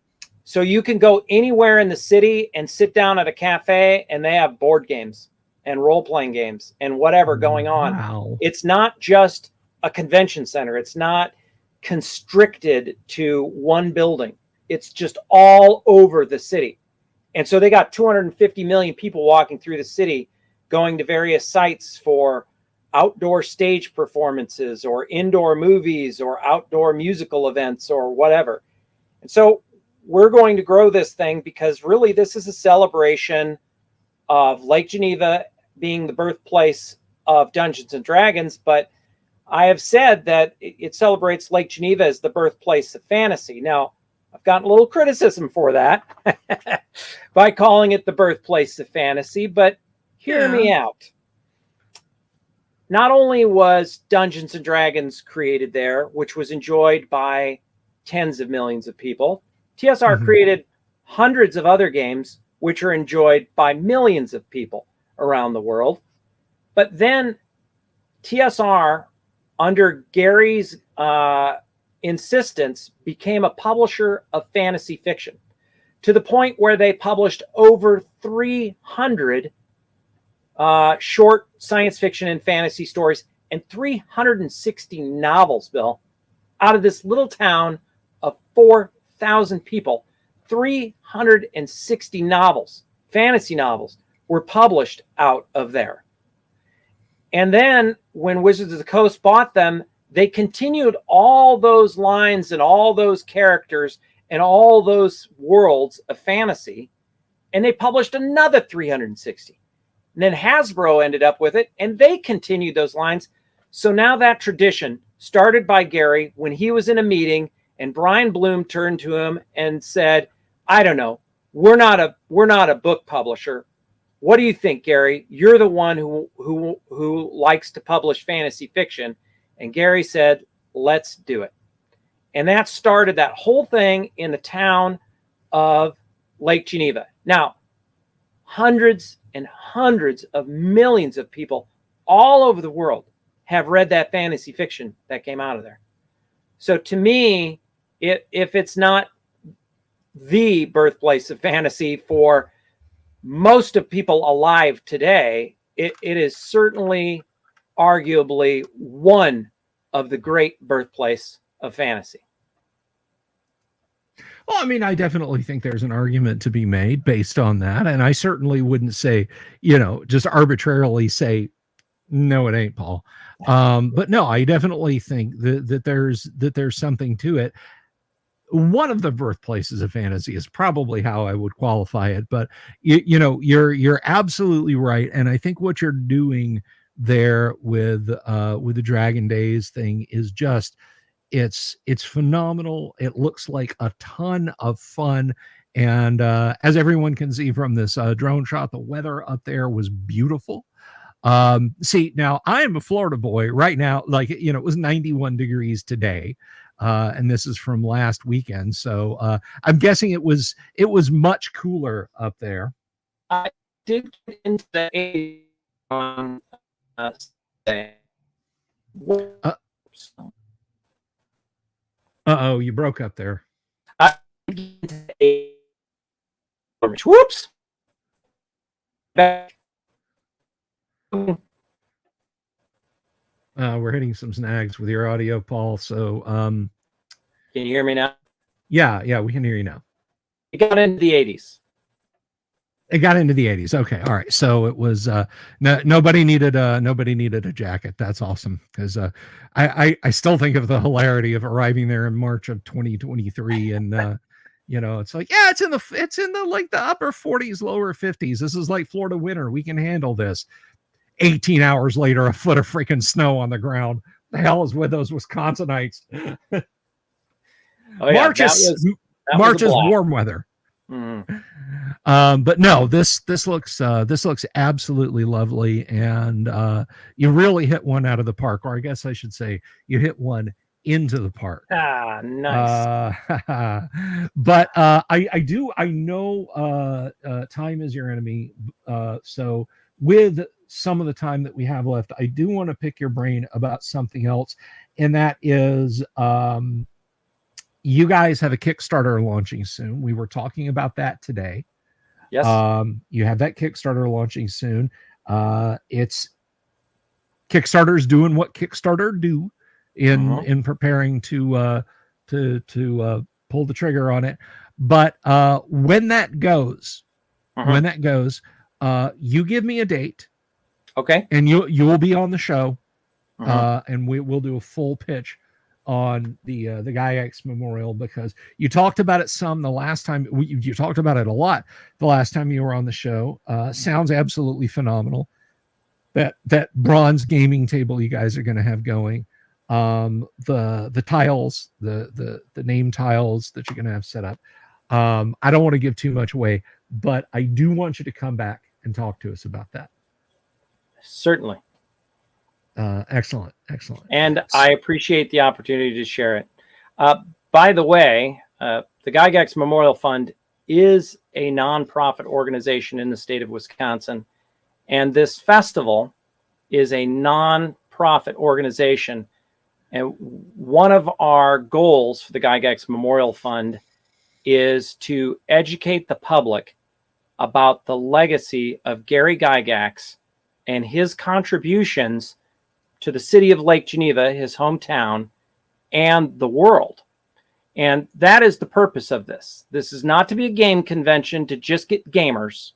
So you can go anywhere in the city and sit down at a cafe, and they have board games and role-playing games and whatever going on. Wow. It's not just a convention center. It's not constricted to one building. It's just all over the city. And so they got 250 million people walking through the city, going to various sites for outdoor stage performances or indoor movies or outdoor musical events or whatever. And so we're going to grow this thing, because really this is a celebration of Lake Geneva being the birthplace of Dungeons and Dragons. But I have said that it celebrates Lake Geneva as the birthplace of fantasy. Now, I've gotten a little criticism for that by calling it the birthplace of fantasy, but hear me out. Not only was Dungeons and Dragons created there, which was enjoyed by tens of millions of people, TSR created hundreds of other games which are enjoyed by millions of people around the world. But then TSR, under Gary's insistence, became a publisher of fantasy fiction, to the point where they published over 300 short science fiction and fantasy stories and 360 novels, Bill. Out of this little town of 4,000 people, 360 novels, fantasy novels, were published out of there. And then when Wizards of the Coast bought them, they continued all those lines and all those characters and all those worlds of fantasy, and they published another 360. And then Hasbro ended up with it, and they continued those lines. So now that tradition, started by Gary when he was in a meeting, and Brian Bloom turned to him and said, I don't know, we're not a book publisher. What do you think, Gary? You're the one who likes to publish fantasy fiction. And Gary said, let's do it. And that started that whole thing in the town of Lake Geneva. Now, hundreds and hundreds of millions of people all over the world have read that fantasy fiction that came out of there. So to me, if it's not the birthplace of fantasy for most of people alive today, it is certainly arguably one of the great birthplace of fantasy. Well, I mean, I definitely think there's an argument to be made based on that. And I certainly wouldn't say, just arbitrarily say, no, it ain't, Paul. But no, I definitely think that there's something to it. One of the birthplaces of fantasy is probably how I would qualify it. But you're absolutely right. And I think what you're doing there with the Dragon Days thing is just, it's phenomenal. It looks like a ton of fun. And as everyone can see from this drone shot, the weather up there was beautiful. See, now I am a Florida boy right now. Like, it was 91 degrees today. And this is from last weekend. So I'm guessing it was much cooler up there. I did get into the 80s on Sunday. Uh-oh, you broke up there. Whoops. We're hitting some snags with your audio, Paul. So can you hear me now? Yeah, we can hear you now. It got into the 80s. It got into the 80s. Okay, all right. So it was nobody needed a jacket. That's awesome, because I still think of the hilarity of arriving there in March of 2023, and it's like, yeah, it's in the like the upper 40s, lower 50s. This is like Florida winter. We can handle this. 18 hours later, a foot of freaking snow on the ground. The hell is with those Wisconsinites? Oh, yeah, March is warm weather. But no, this looks absolutely lovely, and you really hit one out of the park, or I guess I should say you hit one into the park. Ah, nice. But I know time is your enemy. So with some of the time that we have left, I do want to pick your brain about something else, and that is you guys have a Kickstarter launching soon. We were talking about that today. Yes. You have that Kickstarter launching soon. It's Kickstarter's doing what Kickstarter do in preparing to pull the trigger on it. But when that goes, you give me a date. Okay. And you will be on the show, and we'll do a full pitch on the Gygax Memorial, because you talked about it some the last time. You talked about it a lot the last time you were on the show. Sounds absolutely phenomenal. That bronze gaming table you guys are going to have going, the tiles, the name tiles that you're going to have set up. I don't want to give too much away, but I do want you to come back and talk to us about that. Certainly. Excellent. And I appreciate the opportunity to share it. By the way, the Gygax Memorial Fund is a nonprofit organization in the state of Wisconsin, and this festival is a nonprofit organization. And one of our goals for the Gygax Memorial Fund is to educate the public about the legacy of Gary Gygax and his contributions to the city of Lake Geneva, his hometown, and the world. And that is the purpose of this. This is not to be a game convention to just get gamers.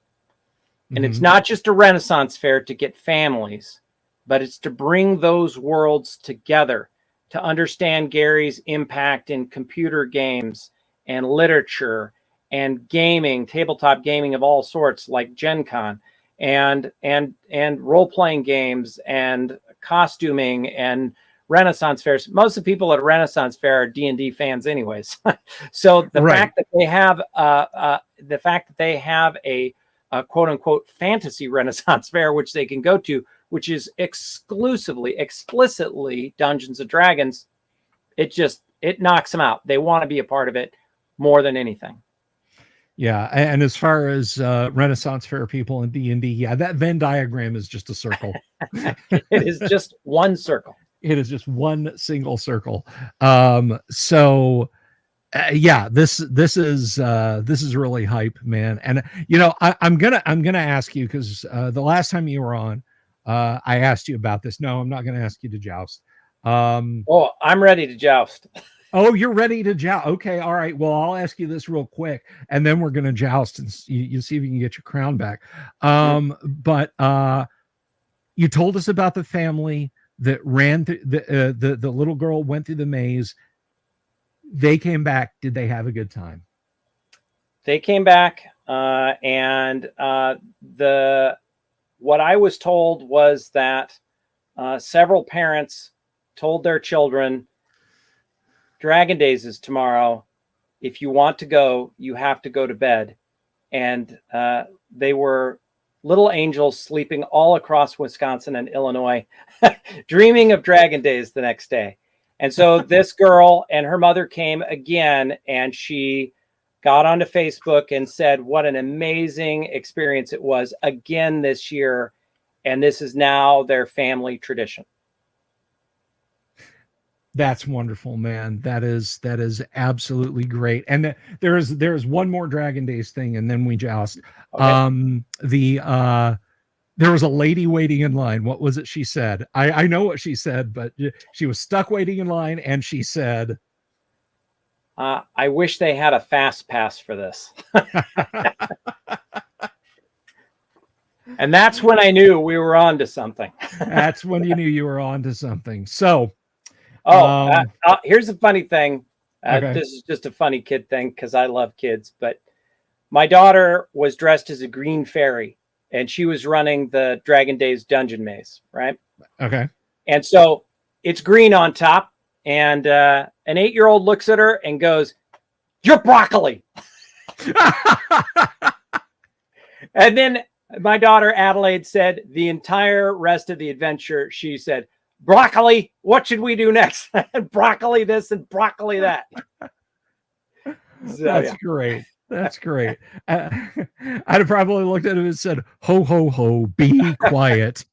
And it's not just a Renaissance fair to get families, but it's to bring those worlds together, to understand Gary's impact in computer games and literature and gaming, tabletop gaming of all sorts, like Gen Con, and role-playing games and costuming and Renaissance fairs. Most of the people at a Renaissance fair are D&D fans anyways. So the fact that they have a quote unquote fantasy Renaissance fair, which they can go to, which is explicitly Dungeons and Dragons, it knocks them out. They want to be a part of it more than anything. Yeah, and as far as Renaissance fair people in D&D, yeah, that Venn diagram is just a circle. It is just one circle. It is just one single circle. So yeah, this is really hype, man. And I'm gonna ask you, because the last time you were on, I asked you about this. No, I'm not gonna ask you to joust. Oh, I'm ready to joust. Oh, you're ready to joust. Okay, all right. Well, I'll ask you this real quick, and then we're gonna joust, and you see if you can get your crown back. But you told us about the family that ran through the little girl went through the maze. They came back. Did they have a good time? They came back, and what I was told was that several parents told their children, Dragon Days is tomorrow. If you want to go, you have to go to bed. And they were little angels sleeping all across Wisconsin and Illinois, dreaming of Dragon Days the next day. And so this girl and her mother came again, and she got onto Facebook and said what an amazing experience it was again this year. And this is now their family tradition. That's wonderful, man. That is absolutely great. And there's one more Dragon Days thing, and then we joust. Okay. There was a lady waiting in line. What was it she said? I know what she said, but she was stuck waiting in line, and she said, I wish they had a fast pass for this. And that's when I knew we were on to something. That's when you knew you were on to something. So, here's a funny thing. Okay. This is just a funny kid thing because I love kids, but my daughter was dressed as a green fairy, and she was running the Dragon Days dungeon maze, right? Okay. And so it's green on top, and an 8-year-old looks at her and goes, "You're broccoli." And then my daughter Adelaide said the entire rest of the adventure, she said, "Broccoli, what should we do next?" Broccoli this and broccoli that. So, that's great. That's great. I'd have probably looked at him and said, "Ho, ho, ho, be quiet."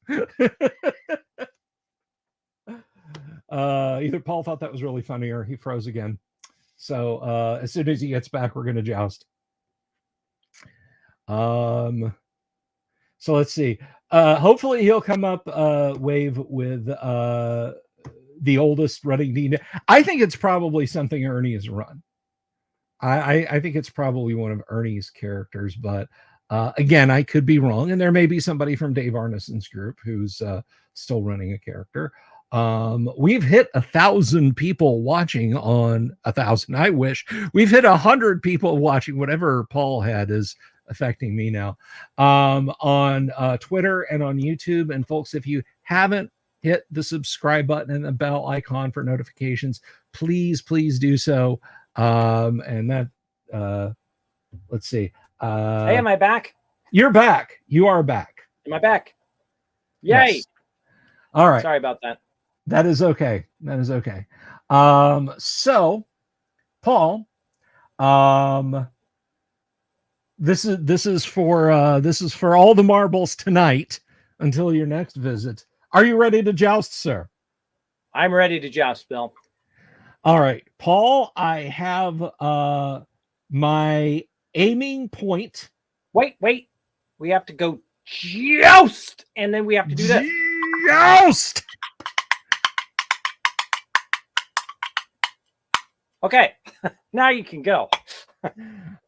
Either Paul thought that was really funny or he froze again. So as soon as he gets back, we're going to joust. So let's see. Hopefully he'll come up wave with the oldest running D. I think it's probably something Ernie has run. I think it's probably one of Ernie's characters, but again, I could be wrong, and there may be somebody from Dave Arneson's group who's still running a character. We've hit 1,000 people watching on 1,000. I wish we've hit 100 people watching. Whatever Paul had is affecting me now on Twitter and on YouTube. And folks, if you haven't hit the subscribe button and the bell icon for notifications, please do so. And that let's see. Hey, am I back? You're back. You are back. Am I back? Yay. Yes. All right. Sorry about that. That is okay. That is okay. So Paul, this is for all the marbles tonight until your next visit. Are you ready to joust, sir? I'm ready to joust, Bill. All right, Paul, I have my aiming point. Wait. We have to go joust, and then we have to do this. Joust! Okay, now you can go.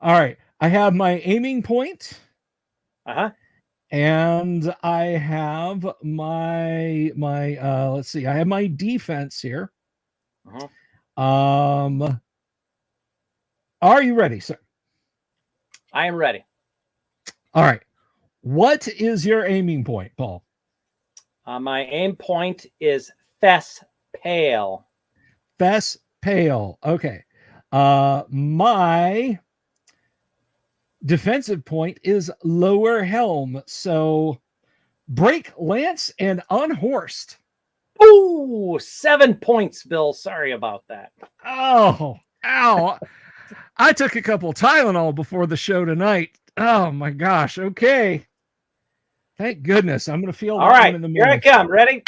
All right, I have my aiming point. And I have my let's see, I have my defense here. Are you ready, sir? I am ready. All right. What is your aiming point, Paul? My aim point is Fess Pale. Fess Pale. Okay. My defensive point is Lower Helm. So break lance and unhorsed. Ooh, 7 points, Bill. Sorry about that. Oh, ow. I took a couple Tylenol before the show tonight. Oh my gosh. Okay. Thank goodness. I'm going to feel All that right, one in the here morning. I come. Ready?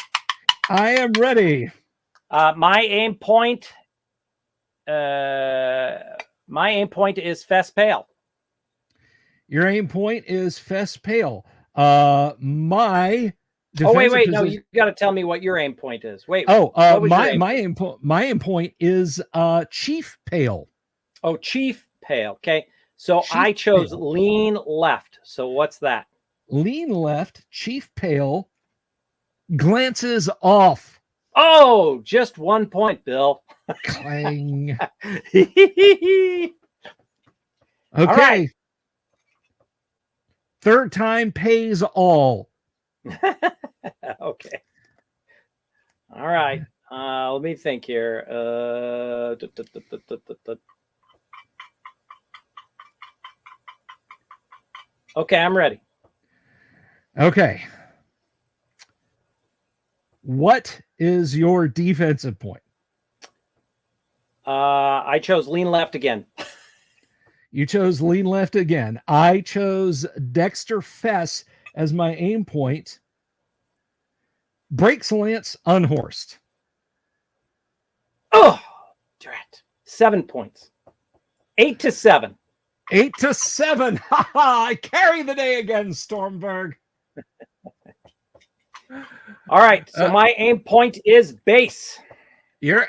I am ready. My aim point is Fess Pale. Your aim point is Fess Pale. My wait. No, you got to tell me what your aim point is. Wait. My aim point is Chief Pale. Oh, Chief Pale. Okay. So Chief I chose Pale. Lean Left. So what's that? Lean Left, Chief Pale, glances off. Oh, just 1 point, Bill. Clang. Okay. All right. Third time pays all. Okay. All right. Let me think here. Okay, I'm ready. Okay. What is your defensive point? I chose Lean Left again. You chose Lean Left again. I chose Dexter Fess as my aim point. Breaks lance unhorsed. Oh, drat. 7 points. 8-7. 8-7. I carry the day again, Stormberg. All right. So my aim point is base. Your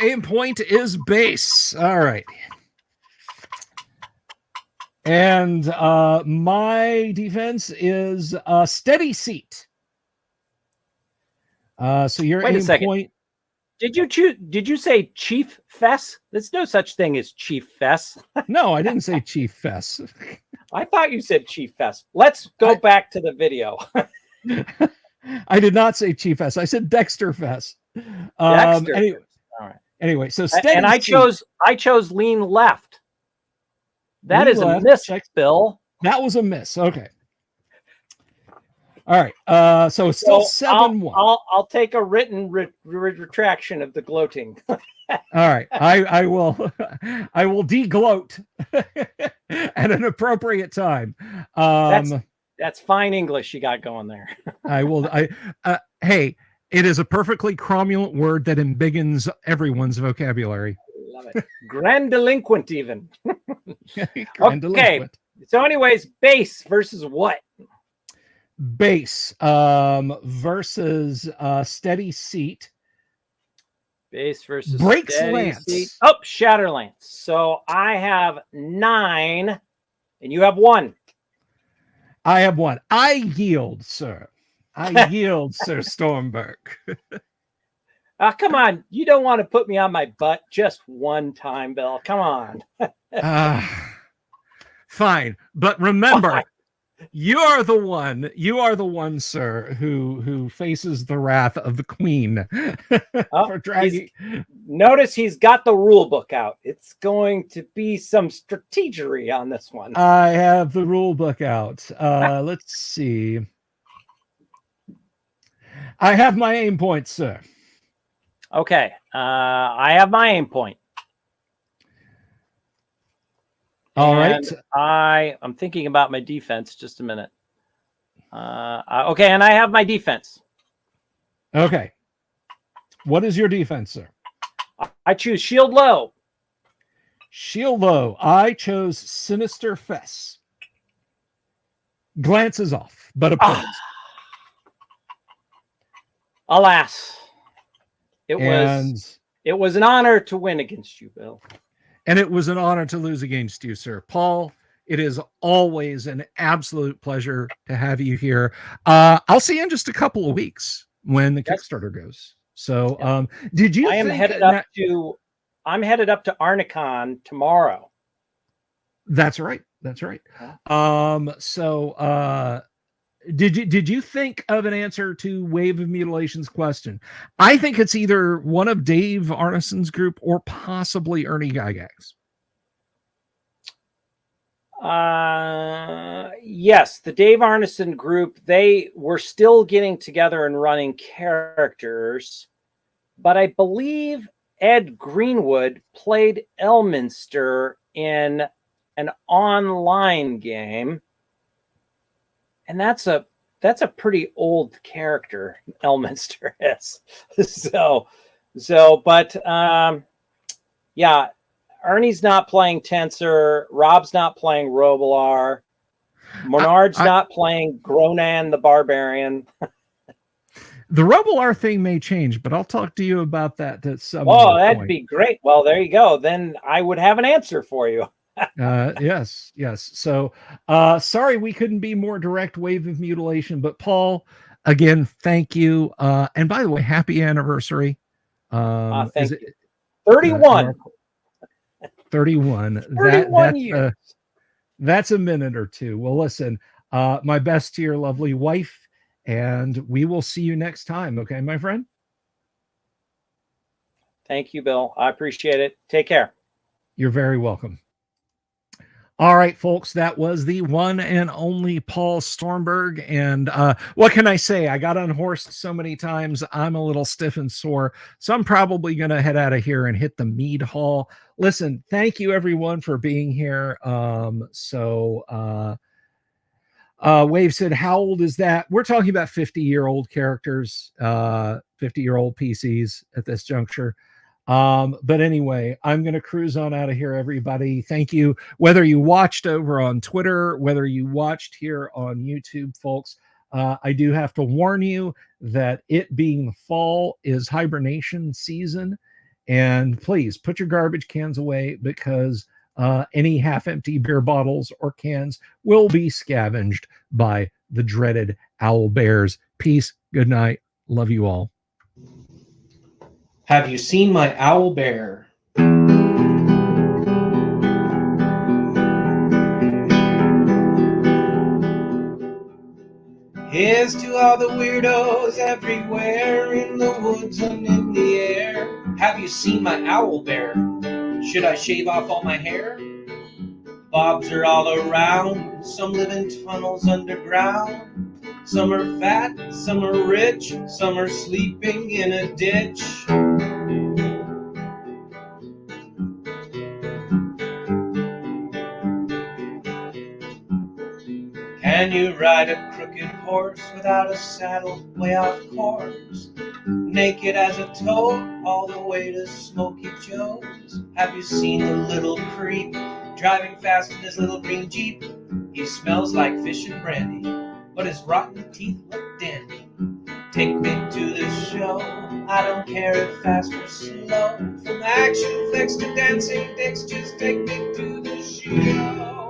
aim point is base. All right. And my defense is steady seat. So your aim point. Did you say Chief Fess? There's no such thing as Chief Fess. No, I didn't say Chief Fess. I thought you said Chief Fess. Let's go back to the video. I did not say Chief Fess. I said Dexter Fess. Dexter. Anyway, all right. Anyway, so steady. And I chose Lean Left. That Lean is left, a miss, check. Bill. That was a miss. Okay. All right. So it's still 7-1. I'll take a written retraction of the gloating. All right. I will I will de-gloat at an appropriate time. That's fine English you got going there. Hey, it is a perfectly cromulent word that embiggens everyone's vocabulary. Love it. Grandiloquent even. Grandiloquent. Okay. So anyways, base versus what? Base versus steady seat. Base versus breaks steady lance. Seat. Oh, shatter lance. So I have 9 and you have 1. I have 1. I yield, sir. I yield, Sir Stormberg. Come on. You don't want to put me on my butt just one time, Bill. Come on. Fine. But remember, you are the one, sir, who faces the wrath of the queen for dragging. Notice he's got the rule book out. It's going to be some strategery on this one. I have the rule book out. Let's see. I have my aim point, sir. Okay. I have my aim point. All right. I'm thinking about my defense. Just a minute. Okay, and I have my defense. Okay. What is your defense, sir? I choose shield low. Shield low. I chose Sinister Fess. Glances off, but opposed. Alas, it was an honor to win against you, Bill. And it was an honor to lose against you, sir. Paul, it is always an absolute pleasure to have you here. I'll see you in just a couple of weeks when the Kickstarter goes. So, did you? I'm headed up to Arnicon tomorrow. That's right. That's right. Did you think of an answer to Wave of Mutilation's question? I think it's either one of Dave Arneson's group or possibly Ernie Gygax. Yes, the Dave Arneson group, they were still getting together and running characters, but I believe Ed Greenwood played Elminster in an online game, and that's a pretty old character, Elminster is. But yeah, Ernie's not playing Tensor, Rob's not playing Robilar, Menard's not playing Gronan the Barbarian. The Robilar thing may change, but I'll talk to you about that at some that'd point. be great. Well, there you go. Then I would have an answer for you. Yes. So sorry we couldn't be more direct, Wave of Mutilation, but Paul, again, thank you. And by the way, happy anniversary. Thank you. 31. 31. 31 years. That's a minute or two. Well, listen, my best to your lovely wife, and we will see you next time. Okay, my friend? Thank you, Bill. I appreciate it. Take care. You're very welcome. All right, folks, that was the one and only Paul Stormberg. And what can I say? I got unhorsed so many times. I'm a little stiff and sore. So I'm probably going to head out of here and hit the mead hall. Listen, thank you, everyone, for being here. Wave said, how old is that? We're talking about 50-year-old characters, 50-year-old PCs at this juncture. But anyway, I'm going to cruise on out of here, everybody. Thank you. Whether you watched over on Twitter, whether you watched here on YouTube, folks, I do have to warn you that it being fall is hibernation season. And please put your garbage cans away, because any half-empty beer bottles or cans will be scavenged by the dreaded owl bears. Peace. Good night. Love you all. Have you seen my owl bear? Here's to all the weirdos everywhere, in the woods and in the air. Have you seen my owl bear? Should I shave off all my hair? Bobs are all around, some live in tunnels underground. Some are fat, some are rich, some are sleeping in a ditch. Can you ride a crooked horse without a saddle, way off course? Naked as a toad, all the way to Smoky Joe's. Have you seen the little creep driving fast in his little green Jeep? He smells like fish and brandy, but his rotten teeth look dandy. Take me to the show, I don't care if fast or slow. From action flicks to dancing dicks, just take me to the show.